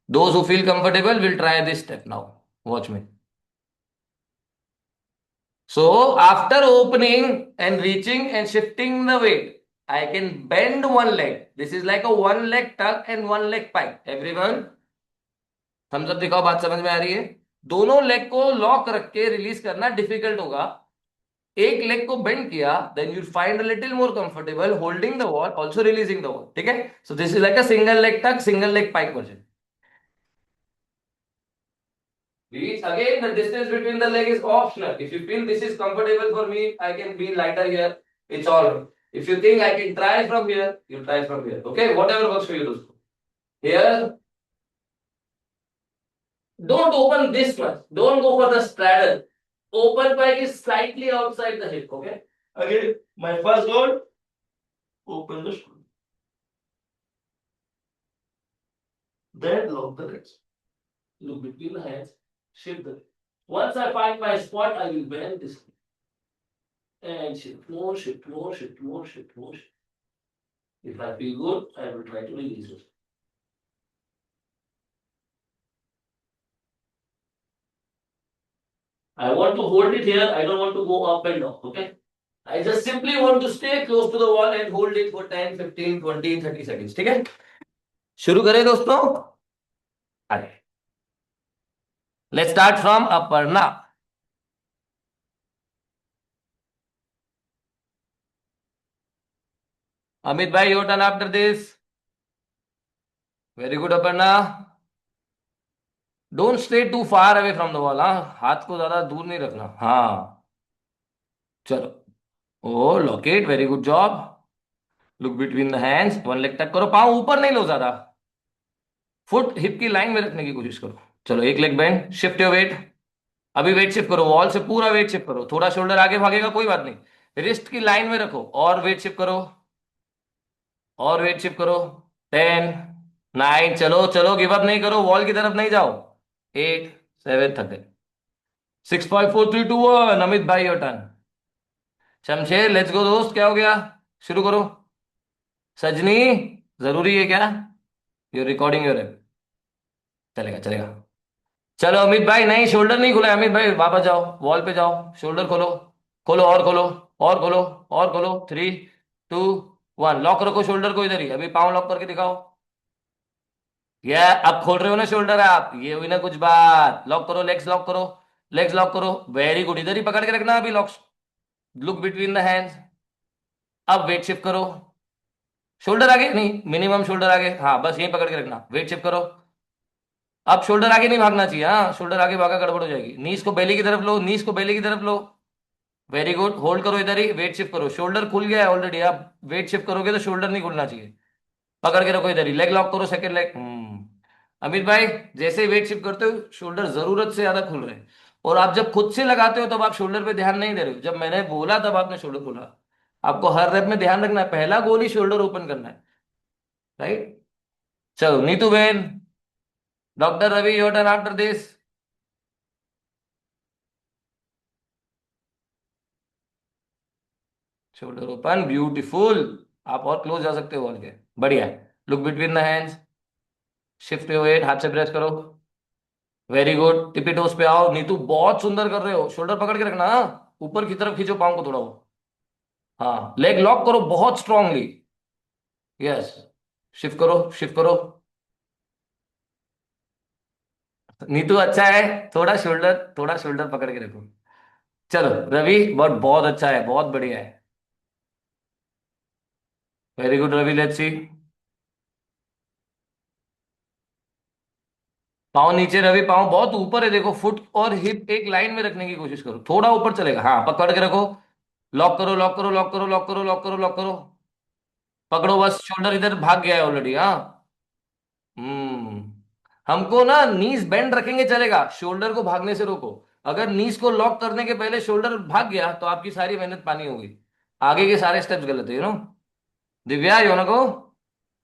Those who feel comfortable will try this step now, watch me. So after opening and reaching and shifting the weight, I can bend one leg. This is like a one leg tuck and one leg pike. Everyone, thumbs up दिखाओ, बात समझ में आ रही है? दोनों leg को lock रख के रिलीज करना डिफिकल्ट होगा। एक लेग को बेंड किया, then you find a little more comfortable holding the wall, also releasing the wall, ठीक है। So this is like a single leg tuck, single leg pike version. Please, again, the distance between the leg is optional. If you feel this is comfortable for me, I can be lighter here. It's all right. If you think I can try from here, you try from here. Okay, whatever works for you, dosto. Here, don't open this much. Don't go for the straddle. Open pike is slightly outside the hip. Okay. Again, my first goal, open the shoulder. Then lock the legs. Look between the hands. Shift the. Once I find my spot, I will bend this. And shift, more shift, more shift, more shift, more shift. If I feel good, I will try to release it. I want to hold it here. I don't want to go up and down. Okay. I just simply want to stay close to the wall and hold it for 10, 15, 20, 30 seconds. ठीक है? शुरू करें दोस्तों? आगे. Let's start from Aparna. Amit bhai, your turn after this. Very good, Aparna. Don't stay too far away from the wall. हाँ, हाथ को ज्यादा दूर नहीं रखना. हाँ, चलो. Oh, lock it. Very good job. Look between the hands, one leg टक करो, पाँव ऊपर नहीं लो ज्यादा, फुट हिप की लाइन में रखने की कोशिश करो। चलो एक leg bend, shift your weight, अभी वेट शिफ्ट करो, वॉल से पूरा वेट शिफ्ट करो, थोड़ा शोल्डर आगे भागेगा कोई बात नहीं, रिस्ट की लाइन में रखो, और वेट शिफ्ट करो, और वेट शिफ्ट करो। 10, 9, चलो चलो, गिव अप नहीं करो, वॉल की तरफ नहीं जाओ। 8, 7, थक गए। 6, 5, 4, 3, 2, 1, अमित भाई your turn. Shamsher let's go दोस्त, क्या हो गया? शुरू करो। सजनी, जरूरी है क्या? You recording your app. चलेगा चलेगा। चलो अमित भाई, नहीं शोल्डर नहीं खुला है अमित भाई, वापस जाओ, वॉल पे जाओ, शोल्डर खोलो। खोलो और खोलो, और खोलो, और खोलो। 3, 2, 1, लॉक रखो शोल्डर को इधर ही, अभी पाँव लॉक करके दिखाओ। ये अब खोल रहे हो ना शोल्डर आप, ये हुई ना कुछ बात। लॉक करो, लेग्स लॉक करो, लेग्स लॉक करो, वेरी गुड, इधर ही पकड़ के रखना अभी lock. Look between the hands. अब वेट शिफ्ट करो। शोल्डर आगे नहीं, मिनिमम शोल्डर आगे, हाँ बस यहीं पकड़ के रखना, वेट शिफ्ट करो। अब शोल्डर आगे नहीं भागना चाहिए, हाँ शोल्डर आगे भागा गड़बड़ हो जाएगी। नीज को बेली की तरफ लो, नीज को बेली की तरफ लो। वेरी गुड, होल्ड करो इधर ही, वेट शिफ्ट करो। शोल्डर खुल गया है ऑलरेडी, अब वेट शिफ्ट करोगे तो शोल्डर नहीं खुलना चाहिए। पकड़ के रखो इधर ही, लेग लॉक करो, सेकंड लेग। अमित भाई, जैसे ही वेट शिफ्ट करते हो शोल्डर जरूरत से ज्यादा खुल रहे हैं, और आप जब खुद से लगाते हो तब आप शोल्डर पे ध्यान नहीं दे रहे हो, जब मैंने बोला तब आपने शोल्डर खोला। आपको हर रेप में ध्यान रखना है, पहला गोल ही शोल्डर ओपन करना है, राइट? चलो Neetu ben, doctor Ravi, your turn after this. Shoulder open, beautiful. आप और क्लोज जा सकते हो वॉल के, बढ़िया है। Look between the hands, shift your weight, हाथ से प्रेस करो। वेरी गुड, टिपी टोस पे आओ। नीतू बहुत सुंदर कर रहे हो, शोल्डर पकड़ के रखना, हाँ? ऊपर की तरफ खींचो पाँव को थोड़ा वो। हाँ, लेग लॉक करो बहुत स्ट्रांगली। यस, शिफ्ट करो, शिफ्ट करो। नीतू अच्छा है, थोड़ा शोल्डर पकड़ के रखो। चलो रवि, बहुत बहुत अच्छा है, बहुत बढ़िया है। Very good Ravi, let's see. पाँव नीचे रवि, पाँव बहुत ऊपर है, देखो फुट और हिप एक लाइन में रखने की कोशिश करो, थोड़ा ऊपर चलेगा, हाँ पकड़ के रखो। लॉक करो, लॉक करो, लॉक करो, लॉक करो, लॉक करो, लॉक करो। पकड़ो बस, शोल्डर इधर भाग गया है ऑलरेडी, हाँ। हम्म। हमको ना नीज बेंड रखेंगे चलेगा, शोल्डर को भागने से रोको। अगर नीज को लॉक करने के पहले शोल्डर भाग गया तो आपकी सारी मेहनत पानी होगी, आगे के सारे स्टेप्स गलत है, यू नो। दिव्या, यू को आ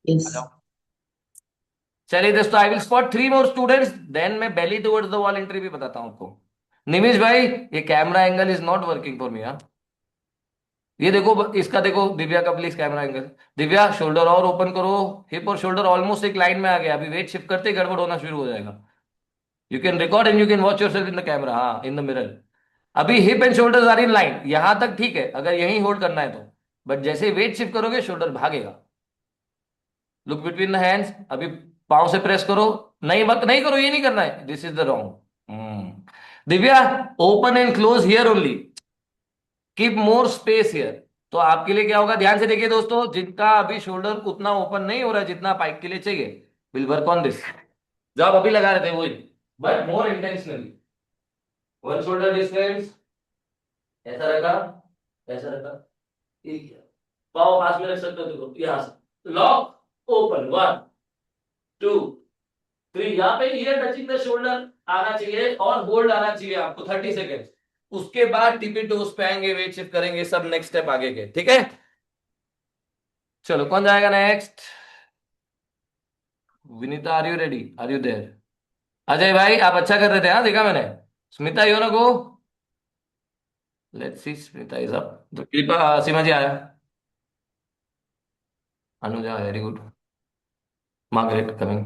यस। जाओ। चलिए दोस्तों, I will spot 3 more students, then मैं belly towards the wall entry भी बताता हूँ आपको। निमिष भाई, ये camera angle is not working for me, हाँ। ये देखो, इसका देखो दिव्या का please camera angle. Divya, shoulder और ओपन करो। हिप और शोल्डर ऑलमोस्ट एक लाइन में आ गया, अभी वेट शिफ्ट करते ही गड़बड़ होना शुरू हो जाएगा। You can record and you can watch yourself in the camera, हाँ इन द मिरर। अभी hip and shoulders are in line, यहां तक ठीक है अगर यहीं होल्ड करना है तो, बट जैसे वेट शिफ्ट करोगे शोल्डर भागेगा। लुक बिटवीन द हैंड्स, अभी पाँव से प्रेस करो। नहीं वक्त नहीं करो, ये नहीं करना है, this is the wrong. Divya, open and close here only, keep more space here. तो आपके लिए क्या होगा, ध्यान से देखिए दोस्तों, जिनका अभी शोल्डर उतना ओपन नहीं हो रहा है जितना पाइप के लिए चाहिए, विल वर्क ऑन दिस। जो आप अभी लगा रहे थे वही, but more intentionally. One shoulder distance, ऐसा रखा, ऐसा रखा, ठीक है। पाँव पास में रख सकते हो, देखो यहां से लॉक ओपन, 1, 2, 3, यहाँ पे हियर टचिंग द शोल्डर आना चाहिए, और होल्ड आना चाहिए आपको 30 सेकेंड। उसके बाद टिपी टोस पे आएंगे, वेट शिफ्ट करेंगे, सब नेक्स्ट स्टेप आगे के, ठीक है? चलो कौन जाएगा next? Vinita, are you ready, are you there? Ajay भाई, आप अच्छा कर रहे थे, हाँ देखा मैंने। स्मिता, यू ना go, let's see, Smita is up. तो कृपा, सीमा जी आया। Anuja, very good. Margaret coming,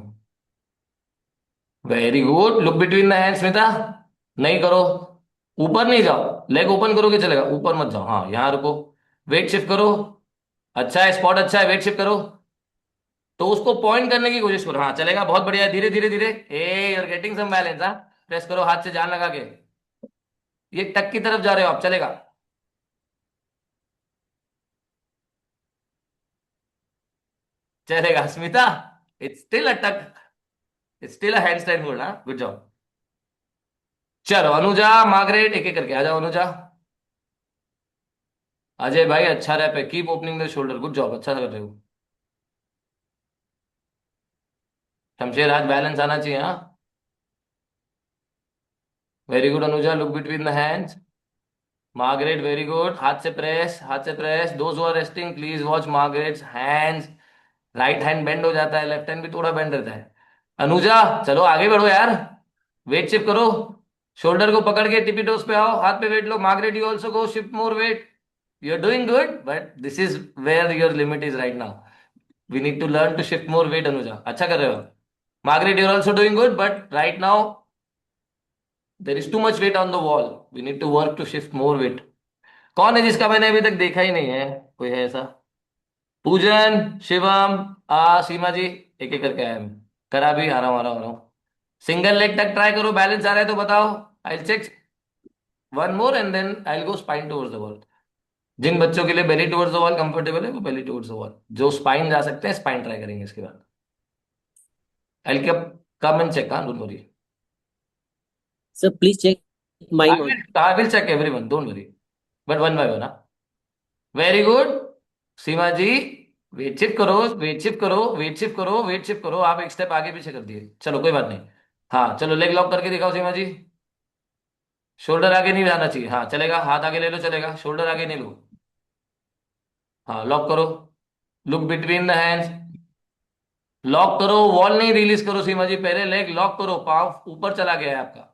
very good. Look between the hand Smita, नहीं करो, ऊपर नहीं जाओ, लेग ओपन करोगे चलेगा, ऊपर मत जाओ, हाँ यहाँ रुको। वेट शिफ्ट करो, अच्छा है, स्पॉट अच्छा है, वेट शिफ्ट करो। तो उसको पॉइंट करने की कोशिश करो, हाँ चलेगा, बहुत बढ़िया है, धीरे धीरे धीरे। ए यूर गेटिंग सम बैलेंस, हाँ। प्रेस करो हाथ से, जान लगा के, ये टक की तरफ जा रहे हो आप, चलेगा। चलेगा स्मिता, इट्स स्टिल अ टक, it's still a handstand hold, हाँ गुड जॉब। चलो अनुजा, मार्गरेट, एक एक करके आ जाओ। अनुजा, अजय भाई अच्छा रैप है, keep opening the shoulder, good job, अच्छा कर रहे हो। शमशेर, आज बैलेंस आना चाहिए, हाँ। Very good Anuja, look between the hands. Margaret, very good, हाथ से प्रेस, हाथ से press. Those who are resting please watch Margaret's hands. Right hand bend हो जाता है, लेफ्ट हैंड भी थोड़ा बेंड रहता है। अनुजा, चलो आगे बढ़ो यार, वेट शिफ्ट करो। शोल्डर को पकड़ के टिपी टोस पे आओ, हाथ पे वेट लो। Margaret, you also go, shift more weight. You are doing good, but this is where your limit is right now. We need to learn to shift more weight. Anuja अच्छा कर रहे हो. Margaret, you are also doing good, but right now there is too much weight on the wall. We need to work to shift more weight. कौन है जिसका मैंने अभी तक देखा ही नहीं है? कोई है ऐसा? पूजन, शिवम, सीमा जी, एक एक करके आया मैं. करा भी, आ रहा हूँ. सिंगल लेग तक ट्राई करो, बैलेंस आ रहा है तो बताओ. I check one more and then I go spine towards the wall. जिन बच्चों के लिए belly towards the wall comfortable है वो बेली टुवर्ड्स द वॉल. जो स्पाइन जा सकते हैं स्पाइन ट्राई करेंगे इसके बाद. I come and check. Don't worry. Sir, please check mine also. I will check everyone, don't worry. But one by one. Very good. Seema ji, weight shift करो, weight shift करो, weight shift करो, weight shift करो. आप एक step आगे पीछे कर दिए, चलो कोई बात नहीं. हाँ चलो, लेग लॉक करके दिखाओ सीमा जी. शोल्डर आगे नहीं जाना चाहिए. हाँ चलेगा, हाथ आगे ले लो, चलेगा. शोल्डर आगे नहीं लो. हाँ लॉक करो. Look between the hands. Lock करो, वॉल नहीं रिलीज करो सीमा जी. पहले लेग लॉक करो, पाँव ऊपर चला गया है आपका.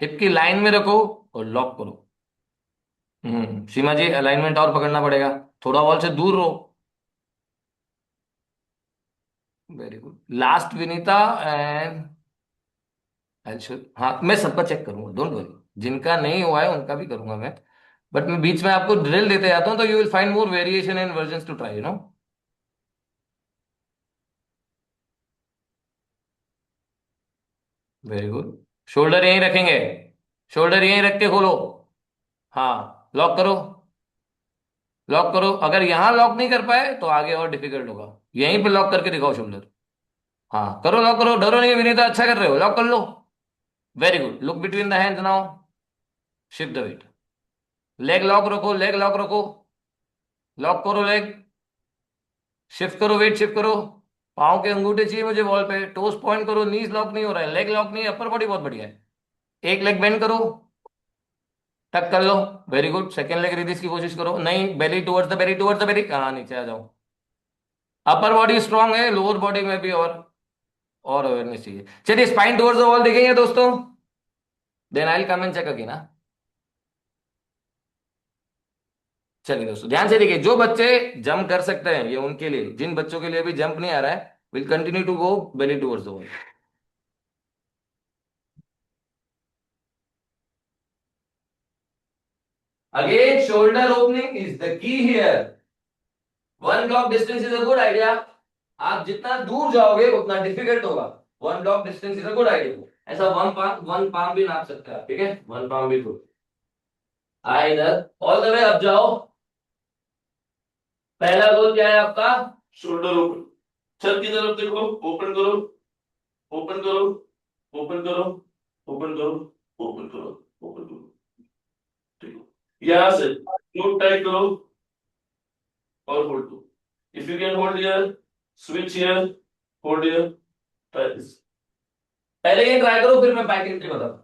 हिप की लाइन में रखो और लॉक करो. सीमा जी अलाइनमेंट और पकड़ना पड़ेगा. थोड़ा वॉल से दूर रहो. Very good. Last Vinita and हाँ मैं सबका चेक करूंगा, डोंट वरी. जिनका नहीं हुआ है उनका भी करूंगा मैं. बट मैं बीच में आपको ड्रिल देते जाता हूं तो you will find more variation and versions to try, you know. Very good. Shoulder यहीं रखेंगे. शोल्डर यहीं रख के खोलो. हाँ लॉक करो. लॉक करो. अगर यहां लॉक नहीं कर पाए तो आगे और डिफिकल्ट होगा. यहीं पे लॉक करके दिखाओ शोल्डर. हाँ करो, लॉक करो. डरो नहीं विनीता, अच्छा कर रहे हो. लॉक कर लो. Very good. Look between the hands now. Shift the weight. Leg lock रखो, लेग लॉक रखो. लॉक करो लेग. शिफ्ट करो, वेट शिफ्ट करो. पाँव के अंगूठे चाहिए मुझे वॉल पे. टोस पॉइंट करो. नीज लॉक नहीं हो रहा है, लेग लॉक नहीं है. अपर बॉडी बहुत बढ़िया है. एक लेग बेंड करो, टक कर लो. Very good. Second leg release की कोशिश करो. नहीं, belly towards the belly, towards the belly. हाँ नीचे आ जाओ. अपर बॉडी स्ट्रांग है, लोअर बॉडी में भी और अवेयरनेस चाहिए. चलिए स्पाइन टुवर्ड्स द वॉल देखेंगे दोस्तों. Then I will come and check again. चलिए दोस्तों ध्यान से देखिए. जो बच्चे जंप कर सकते हैं ये उनके लिए. जिन बच्चों के लिए अभी जंप नहीं आ रहा है, will continue to go belly towards the wall. Again, shoulder opening is the key here. One block distance is a good idea. आप जितना दूर जाओगे उतना डिफिकल्ट होगा. One block distance is a good idea. ऐसा वन पाम भी नाप सकते हैं आप, ठीक है. वन पाम भी गुड. आए इधर, ऑल द वे अब जाओ. पहला गोल क्या है आपका? Shoulder open. छत की तरफ देखो, ओपन करो, ओपन करो, ओपन करो, ओपन करो, ओपन करो, ओपन करो. ठीक है, यहां से नोट टाइट करो और होल्ड दो. If you can hold here, switch here, hold here, try this. पहले ये ट्राई करो, फिर मैं बैक एंट्री बताऊं.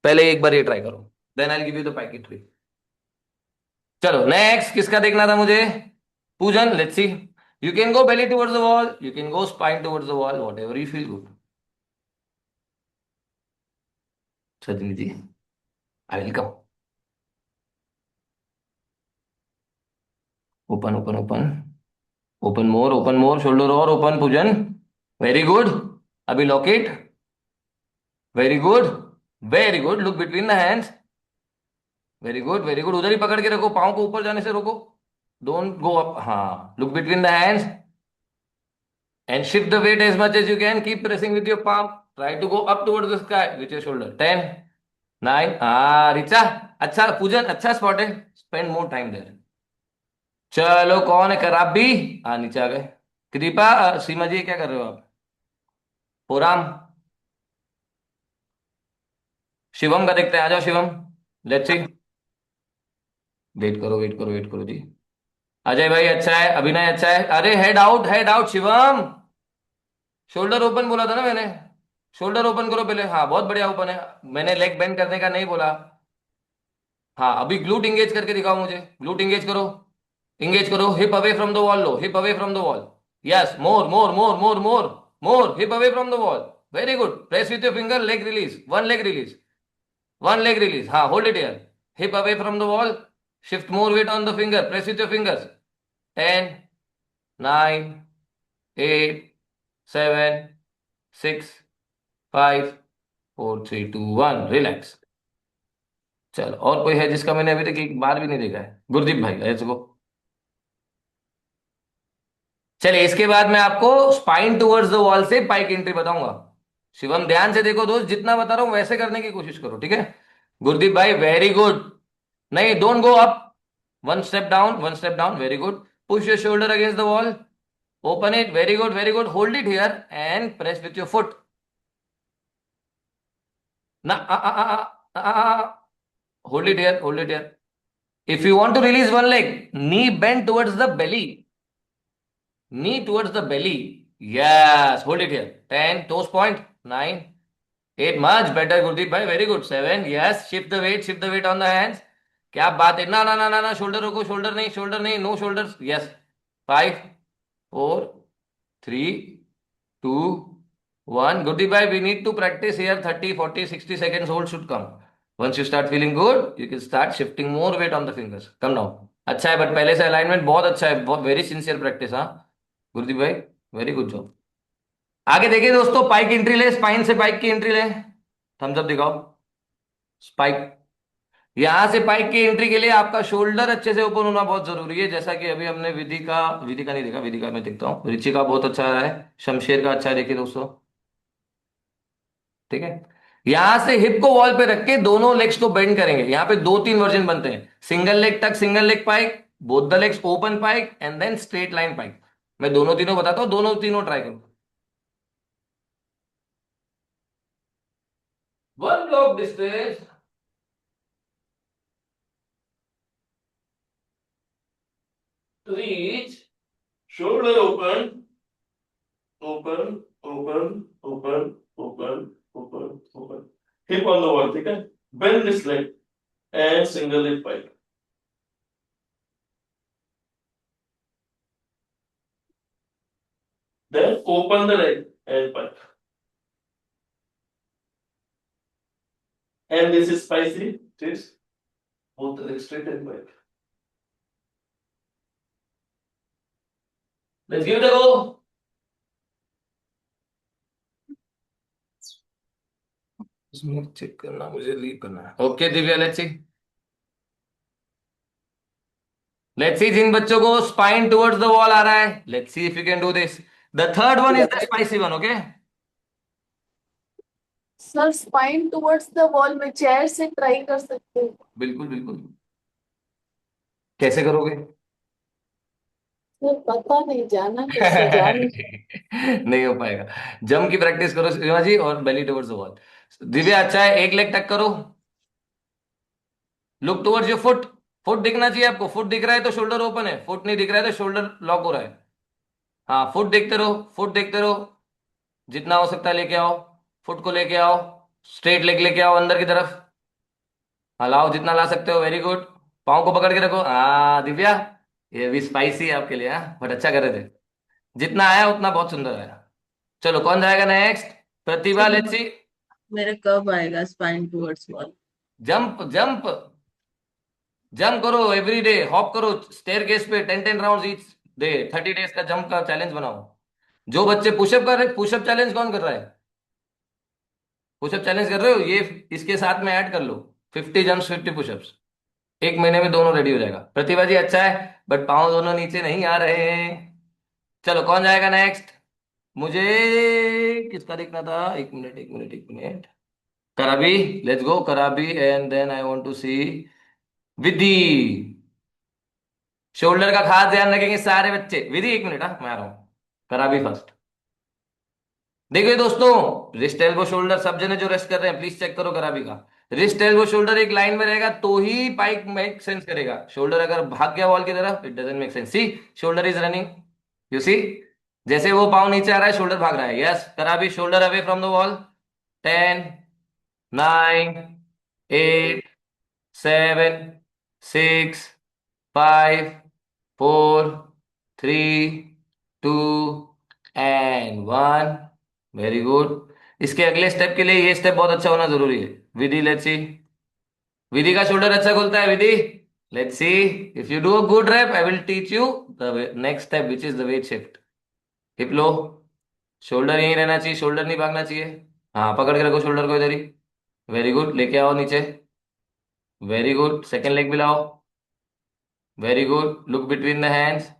पहले एक बार ये ट्राई करो, then I will give you the back entry. चलो नेक्स्ट किसका देखना था मुझे? Poojan. Let's see. You can go belly towards the wall, you can go spine towards the wall, whatever you feel good. Sajni ji, I will come. Open open open. Open more. Shoulder और open. Poojan very good. अभी lock it. Very good, very good. Look between the hands. Very good, very good. उधर ही पकड़ के रखो, पाँव को ऊपर जाने से रोको. Don't go up. हाँ look between the hands and shift the weight as much as you can. Keep pressing with your palm. Try to go up towards the sky with your shoulder. 10 9. Richa अच्छा. पूजन अच्छा spot है. Spend more time there. चलो कौन है? कराब भी. नीचे आ गए. कृपा, सीमा जी क्या कर रहे हो आप? पुराम. शिवम का देखते हैं, आ जाओ शिवम. Let's see. वेट करो, वेट करो, वेट करो जी. अजय भाई अच्छा है, अभिनय अच्छा है. अरे head out, head out. Shivam shoulder open बोला था ना मैंने. शोल्डर ओपन करो पहले. हाँ बहुत बढ़िया ओपन है. मैंने लेग बेंड करने का नहीं बोला. हाँ अभी ग्लूट इंगेज करके दिखाओ मुझे. ग्लूट इंगेज करो, इंगेज करो. Hip away from the wall लो. Hip away from the wall. Yes, more more more more more more. Hip away from the wall. Very good. Press with your finger. Leg release. One leg release. One leg release. हाँ hold it here. Hip away from the wall. Shift more weight on the finger. Press with your fingers. 10, 9, 8, 7, 6, 5, 4, 3, 2, 1. Relax. चलो, और कोई है जिसका मैंने अभी तक एक बार भी नहीं देखा है? गुरदीप भाई, लेट्स गो। चलिए, इसके बाद मैं आपको स्पाइन टुवर्ड्स द वॉल से पाइक एंट्री बताऊंगा। शिवम, ध्यान से देखो दोस्त, जितना बता रहा हूं वैसे करने की कोशिश करो, ठीक है? गुरदीप भाई, वेरी गुड। नहीं, don't go up, one step down, one step down, very good. Push your shoulder against the wall, open it, very good, very good. Hold it here and press with your foot. ना, hold it here, hold it here. If you want to release one leg, knee bend towards the belly. Knee towards the belly. Yes, hold it here. 10, toes point. 9, 8, much better, Gurdeep bhai. Very good. 7, yes, shift the weight on the hands. क्या बात है? ना ना ना ना ना, shoulder रोको, shoulder नहीं, no shoulders. Yes. 5, 4, 3, 2, 1. Gurdeep bhai, we need to practice here. 30, 40, 60 seconds hold should come. Once you start feeling good, you can start shifting more weight on the fingers. Come now. अच्छा है, but पहले से alignment बहुत अच्छा है, बहुत very sincere practice. हाँ गुरदीप भाई, वेरी गुड जॉब। आगे देखिए दोस्तों, पाइक एंट्री ले, स्पाइन से पाइक की एंट्री ले। थम्स अप दिखाओ। स्पाइक, यहां से पाइक की एंट्री के लिए आपका शोल्डर अच्छे से ओपन होना बहुत जरूरी है, जैसा कि अभी हमने विधि का नहीं देखा, विधि का मैं देखता हूँ। रिचि का बहुत अच्छा रहा है, शमशेर का अच्छा है, देखिए दोस्तों, ठीक है। यहां से हिप को वॉल पे रख के दोनों लेग्स को बेंड करेंगे। यहां पे दो तीन वर्जन बनते हैं, single leg tuck, single leg pike, both the legs open pike and then straight line pike. मैं दोनों तीनों बताता हूं, दोनों तीनों ट्राई करो। One block distance. Reach. Shoulder open. Open. Open. Open. Open. Open. Open. Hip on the wall, ठीक है? Bend this leg and single leg pike. Then open the leg and pike. And this is spicy. This both the legs straight and pike. Let's give it a go. इसमें check करना, मुझे leave करना है। Okay Divya, let's see. Let's see, जिन बच्चों को spine towards the wall आ रहा है, let's see if you can do this. The third one is the spicy one, okay? Sir spine towards the wall में चेयर से ट्राई कर सकते हैं? बिल्कुल बिल्कुल। कैसे करोगे? सर पता नहीं, जाना कैसे जाने। नहीं हो पाएगा। जम की प्रैक्टिस करो सीमा जी, और बेली टुवर्ड्स द वॉल। दिव्या, अच्छा है, एक लेग टक करो, look towards your foot. Foot दिखना चाहिए आपको, फुट दिख रहा है तो शोल्डर ओपन है, फुट नहीं दिख रहा है तो शोल्डर लॉक हो रहा है। हाँ, फुट देखते रहो, फुट देखते रहो, जितना हो सकता है लेके आओ, फुट को लेके आओ, स्ट्रेट लेग लेके आओ अंदर की तरफ, हलाओ जितना ला सकते हो, वेरी गुड। पाँव को पकड़ के रखो। हाँ दिव्या, ये भी स्पाइसी है आपके लिए, हाँ, बट अच्छा कर रहे थे। जितना आया उतना बहुत सुंदर आया। चलो, कौन जाएगा next? Pratibha, sir let's see. मेरा कब आएगा spine towards wall? Jump jump jump करो, एवरी डे हॉप करो स्टेयर केस पे, 10 राउंड ईच डे, 30 डेज का जंप का चैलेंज बनाओ। जो बच्चे पुशअप कर रहे, पुशअप चैलेंज कौन कर रहा है? पुशअप चैलेंज कर रहे हो, ये इसके साथ में ऐड कर लो, 50 जंप्स, 50 पुशअप्स। एक महीने में दोनों रेडी हो जाएगा। प्रतिभा जी, अच्छा है, बट पाँव दोनों नीचे नहीं आ रहे हैं। चलो, कौन जाएगा नेक्स्ट? मुझे किसका देखना था? एक मिनट, एक मिनट, एक मिनट। कराबी, let's go Karabi, and then I want to see Vidhi. Shoulder का खास ध्यान रखेंगे सारे बच्चे। विधि, एक मिनट, हाँ मैं आ रहा हूं। कराबी फर्स्ट। देखिए दोस्तों, रिस्ट एल्बो शोल्डर, सब जने जो रेस्ट कर रहे हैं प्लीज चेक करो कराबी का। रिस्ट एल्बो शोल्डर एक लाइन में रहेगा तो ही पाइक मेक सेंस करेगा। शोल्डर अगर भाग गया वॉल की तरफ, it doesn't make sense. See, shoulder is running, you see, जैसे वो पाँव नीचे आ रहा है शोल्डर भाग रहा है। यस, कराबी, shoulder away from the wall. 10, 9, 8, 7, 6, 5, 4, 3, 2 and 1। Very good. इसके अगले स्टेप के लिए ये स्टेप बहुत अच्छा होना जरूरी है। विधि, लेट्स सी। विधि का शोल्डर अच्छा खुलता है Vidhi. Let's see. If you do a good rep I will teach you the next step which is the weight shift. Hip लो. शोल्डर यहीं रहना चाहिए, शोल्डर नहीं भागना चाहिए. हाँ पकड़ के रखो शोल्डर को इधर ही. Very good. लेके आओ नीचे. Very good. सेकेंड लेग भी लाओ. Very good. Look between the hands.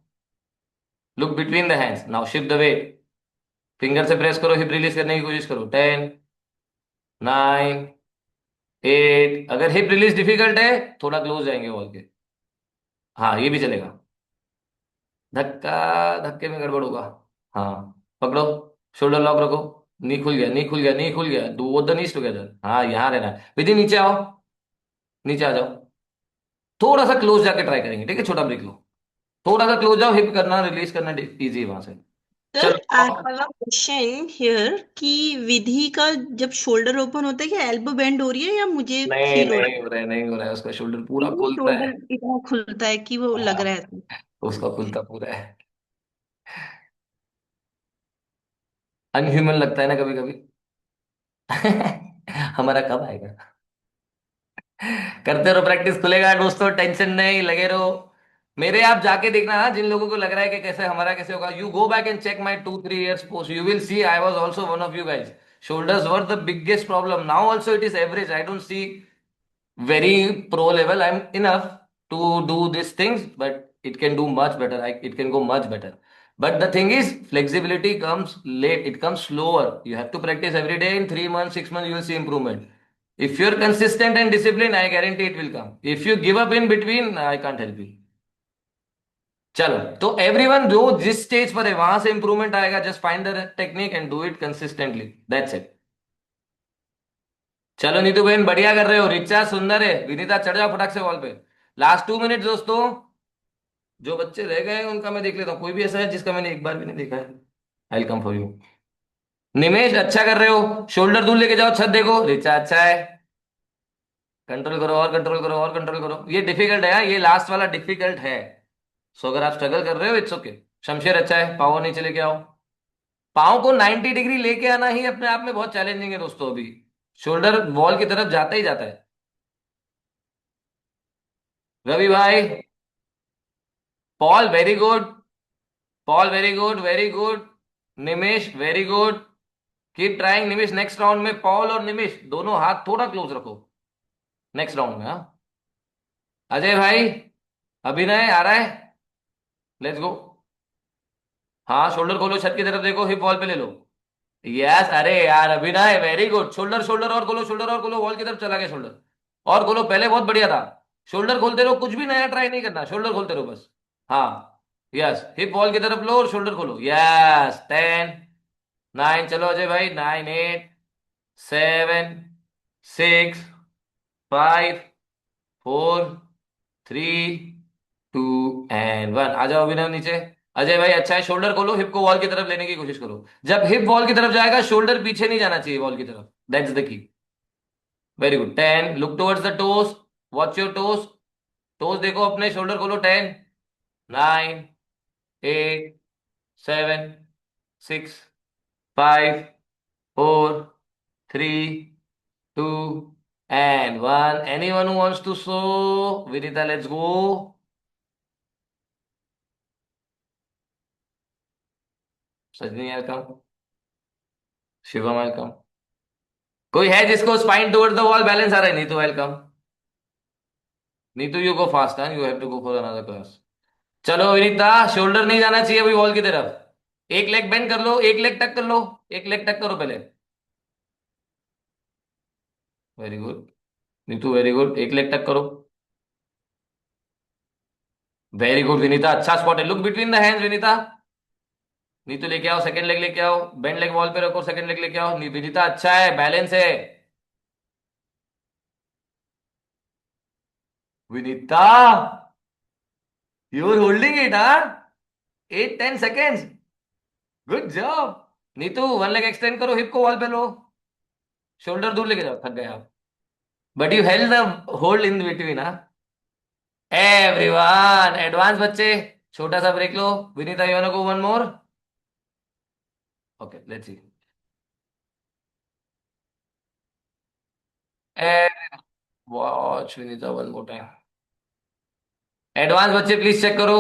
Look between the hands. Now shift the weight. Finger से प्रेस करो, हिप रिलीज करने की कोशिश करो. 10, 9, 8. अगर हिप रिलीज डिफिकल्ट है थोड़ा क्लोज जाएंगे वॉल के. हाँ ये भी चलेगा. धक्का. धक्के में गड़बड़ होगा. हाँ पकड़ो. शोल्डर लॉक रखो. नी खुल गया, नी खुल गया, नी खुल गया. Do the knees together. हाँ यहाँ रहना है विधि. नीचे आओ. नीचे आ जाओ. थोड़ा सा क्लोज जाके ट्राई करेंगे, ठीक है. छोटा ब्रेक लो. थोड़ा सा क्लोज जाओ. हिप करना रिलीज करना इजी है वहां से. सर आई चलो. हैव अ क्वेश्चन हियर कि विधि का जब शोल्डर ओपन होता है क्या एल्बो बेंड हो रही है या मुझे नहीं फील हो रहा नहीं हो रहा है, नहीं हो रहा है. उसका शोल्डर पूरा है खुलता है. शोल्डर इतना खुलता है कि वो लग हाँ रहा है. उसका खुलता पूरा है. अनह्यूमन लगता है ना कभी कभी. हमारा कब आएगा. करते रहो प्रैक्टिस, खुलेगा दोस्तों. टेंशन नहीं, लगे रहो. मेरे आप जाके देखना हाँ, जिन लोगों को लग रहा है कि कैसे हमारा कैसे होगा. You go back and check my 2-3 years post. You will see I was also one of you guys. Shoulders were the biggest problem. Now also it is average. I don't see very pro level. I'm enough to do these things, but it can do much better. It can go much better. But the thing is, flexibility comes late. It comes slower. You have to practice every day. In 3 months, 6 months, you will see improvement. If you're consistent and disciplined, I guarantee it will come. If you give up in between, I can't help you. चलो तो everyone जो जिस stage पर है वहां से improvement आएगा. Just find the technique and do it consistently. That's it. चलो नीतू बहन बढ़िया कर रहे हो. रिचा सुंदर है. विनीता चढ़ जाओ फटाक से वॉल पे. लास्ट 2 मिनट दोस्तों. जो बच्चे रह गए हैं उनका मैं देख लेता हूँ. कोई भी ऐसा है जिसका मैंने एक बार भी नहीं देखा है. I will come for you. Nimesh अच्छा कर रहे हो. शोल्डर दूर लेके जाओ. छत देखो. रिचा अच्छा है. कंट्रोल करो और कंट्रोल करो और कंट्रोल करो. ये डिफिकल्ट है. ये लास्ट वाला डिफिकल्ट है. सो अगर आप स्ट्रगल कर रहे हो इट्स ओके. शमशेर अच्छा है. पावर नीचे लेके आओ. पाँव को 90 डिग्री लेके आना ही अपने आप में बहुत चैलेंजिंग है दोस्तों. अभी शोल्डर वॉल की तरफ जाता ही जाता है. रवि भाई. Paul very good. Paul very good, very good. Nimish very good. Keep trying Nimish. Next round में पॉल और निमिष दोनों हाथ थोड़ा क्लोज रखो. नेक्स्ट राउंड में. हाँ अजय भाई. अभिनय आ रहा है. Let's go. हाँ शोल्डर खोलो. छत की तरफ देखो. हिप वॉल पे ले लो. यस. अरे यार अभिनय वेरी गुड. शोल्डर शोल्डर और खोलो. शोल्डर और खोलो. वॉल की तरफ चला गया शोल्डर. और खोलो. पहले बहुत बढ़िया था. शोल्डर खोलते रहो. कुछ भी नया ट्राई नहीं करना. शोल्डर खोलते रहो बस. हाँ यस. हिप वॉल की तरफ लो और शोल्डर खोलो. यस. 10, 9. चलो अजय भाई. 9, 8, 7, 6, 5, 4, 3, 2 and 1. आ जाओ अभिनव नीचे. अजय भाई अच्छा है. शोल्डर खोलो. हिप को वॉल की तरफ लेने की कोशिश करो. जब हिप वॉल की तरफ जाएगा शोल्डर पीछे नहीं जाना चाहिए वॉल की तरफ. That's the key. Very good. 10. Look towards the toes. Watch your toes. Toes देखो अपने. शोल्डर खोलो. 10, 9, 8, 7, 6, 5, 4, 3, 2 and 1. Anyone who wants to show? Vinita, let's go. Sajni welcome. Shivam welcome. कोई है जिसको spine towards the wall balance आ रहा है? Neetu welcome. Neetu you go fast. You have to go for another class. चलो विनीता. शोल्डर नहीं जाना चाहिए अभी वॉल की तरफ. एक लेग बेंड कर लो. एक लेग टक कर लो. एक लेग टक करो पहले. Very good. Neetu very good. एक लेग टक करो. Very good Vinita. अच्छा स्पॉट है. Look between the hands Vinita. Neetu लेके आओ. सेकंड लेग लेके आओ. बेंड लेग वॉल पे रखो. सेकंड लेग लेके आओ. विनीता अच्छा है. बैलेंस है. Vinita you are holding it. हाँ 8-10 seconds. Good job. Neetu one leg extend करो. हिप को वॉल पे लो. शोल्डर दूर लेके जाओ. थक गए आप. But you held the hold in between. हाँ एवरीवन. एडवांस बच्चे. छोटा सा ब्रेक लो. Vinita you want to go one more? Okay let's see. Watch Vinita one more time. Advance बच्चे प्लीज चेक करो।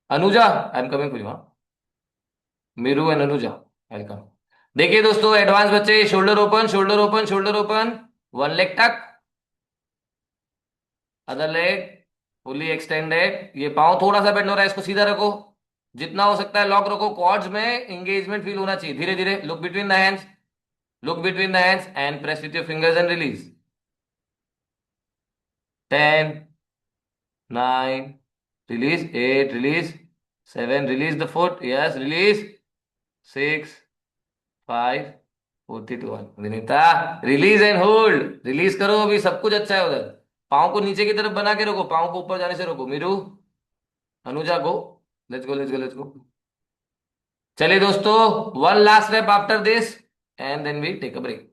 Anuja, I am coming for you. Meeru and Anuja, welcome. देखिए दोस्तों, advance बच्चे, shoulder open, shoulder open, shoulder open, one leg tuck, other leg fully extended. ये पाँव थोड़ा सा bend हो रहा है, इसको सीधा रखो, जितना हो सकता है लॉक रखो। क्वाड्स में एंगेजमेंट फील होना चाहिए। धीरे धीरे look between the hands, look between the hands and press with your fingers and release. 10, 9, release, 8, release, 7, release the foot, yes, release, 6, 5, 42, Vinita, release and hold, release करो। अभी सब कुछ अच्छा है उधर। पाँव को नीचे की तरफ बना के रखो, पाँव को ऊपर जाने से रोको। Meeru, Anuja, go, let's go, let's go, let's go. चलिए दोस्तों, one last rep after this and then we take a break.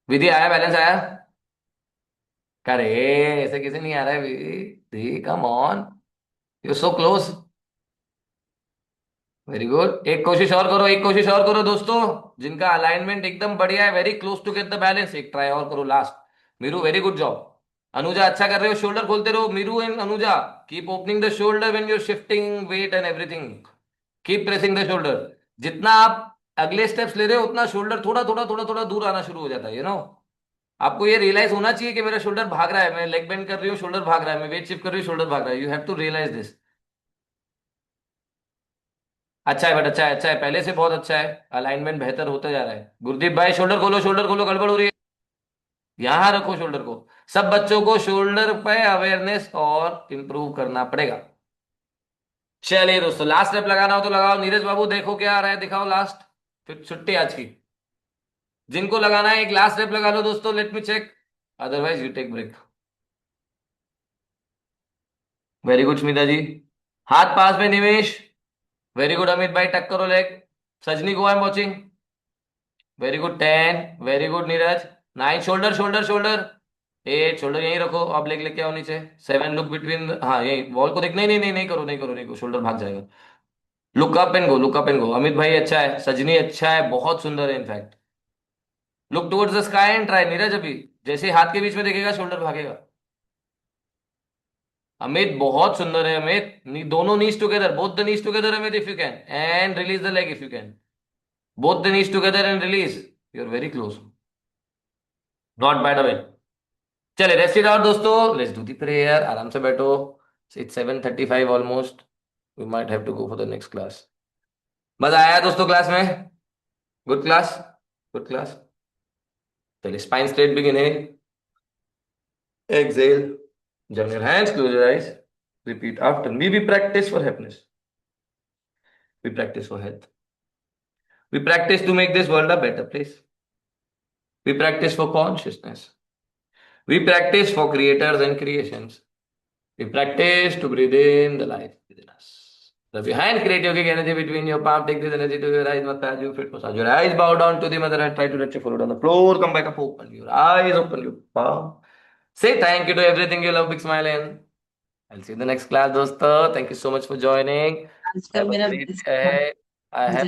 Vidhi आया, बैलेंस आया? करे, ऐसे कैसे नहीं आ रहा है Vidhi? Come on, you so close. Very good, एक कोशिश और करो, एक कोशिश और करो दोस्तों, जिनका अलाइनमेंट एकदम बढ़िया है, very close to get the balance, एक ट्राई और करो last. Meeru, very good job. Anuja, अच्छा कर रहे हो, शोल्डर खोलते रहो। Meeru and Anuja, keep opening the shoulder when you are shifting weight and everything, keep pressing the shoulder. जितना आप अगले स्टेप्स ले रहे हो, उतना शोल्डर थोड़ा थोड़ा थोड़ा थोड़ा दूर आना शुरू हो जाता है, आपको ये रियलाइज होना चाहिए कि मेरा शोल्डर भाग रहा है, मैं लेग बेंड कर रही हूँ, शोल्डर भाग रहा है, मैं वेट शिफ्ट कर रही हूँ, शोल्डर भाग रहा है। You have to realise this. अच्छा है बट अच्छा है, अच्छा है, पहले से बहुत अच्छा है, अलाइनमेंट बेहतर होता जा रहा है। गुरदीप भाई, शोल्डर खोलो, शोल्डर खोलो, गड़बड़ हो रही है। यहां रखो शोल्डर को। सब बच्चों को शोल्डर पे अवेयरनेस और इंप्रूव करना पड़ेगा। चलिए दोस्तों, लास्ट स्टेप लगाना हो तो लगाओ। नीरज बाबू, देखो क्या आ रहा है, दिखाओ लास्ट, फिर छुट्टी आज की। जिनको लगाना है एक लास्ट स्टेप लगा लो दोस्तों, let me check, otherwise you take break. Very good Smita ji, हाथ पास में निवेश। वेरी गुड अमित भाई, टक करो लेग। सजनी को I am watching. Very good, 10, very good Neeraj. 9, shoulder shoulder shoulder. 8, shoulder यहीं रखो, अब लेग लेके आओ नीचे। 7, लुक बिटवीन, हाँ यही वॉल को देख, नहीं नहीं नहीं नहीं करो, नहीं करो, नहीं करो, शोल्डर भाग जाएगा। Look up and go, look up and go. Amit भाई अच्छा है, सजनी अच्छा है, बहुत सुंदर है in fact. Look towards the sky and try. Neeraj, अभी जैसे ही हाथ के बीच में देखेगा शोल्डर भागेगा। अमित बहुत सुंदर है अमित, दोनों knees together, both the knees together Amit, if you can, and release the leg if you can, both the knees together and release, you are very close, not bad Amit. चले रेस्ट इट आउट दोस्तों, let's do the prayer, आराम से बैठो। It's 7:35 almost, we might have to go for the next class. मजा आया दोस्तों class में? Good class, good class. चलिए, स्पाइन स्ट्रेट, बिगिन है, exhale, join your hands, close your eyes, repeat after me. We practice for happiness, we practice for health, we practice to make this world a better place, we practice for consciousness, we practice for creators and creations, we practice to breathe in the life within us. Rub your hand, create yogic energy between your palm, take this energy to your eyes, massage your feet, massage your eyes, bow down to the mother and try to let your forehead on the floor, come back up, open your eyes, open your palm, say thank you to everything you love, big smile, and I'll see you in the next class, dosto. Thank you so much for joining. आज का Have a मेरा great best day. I have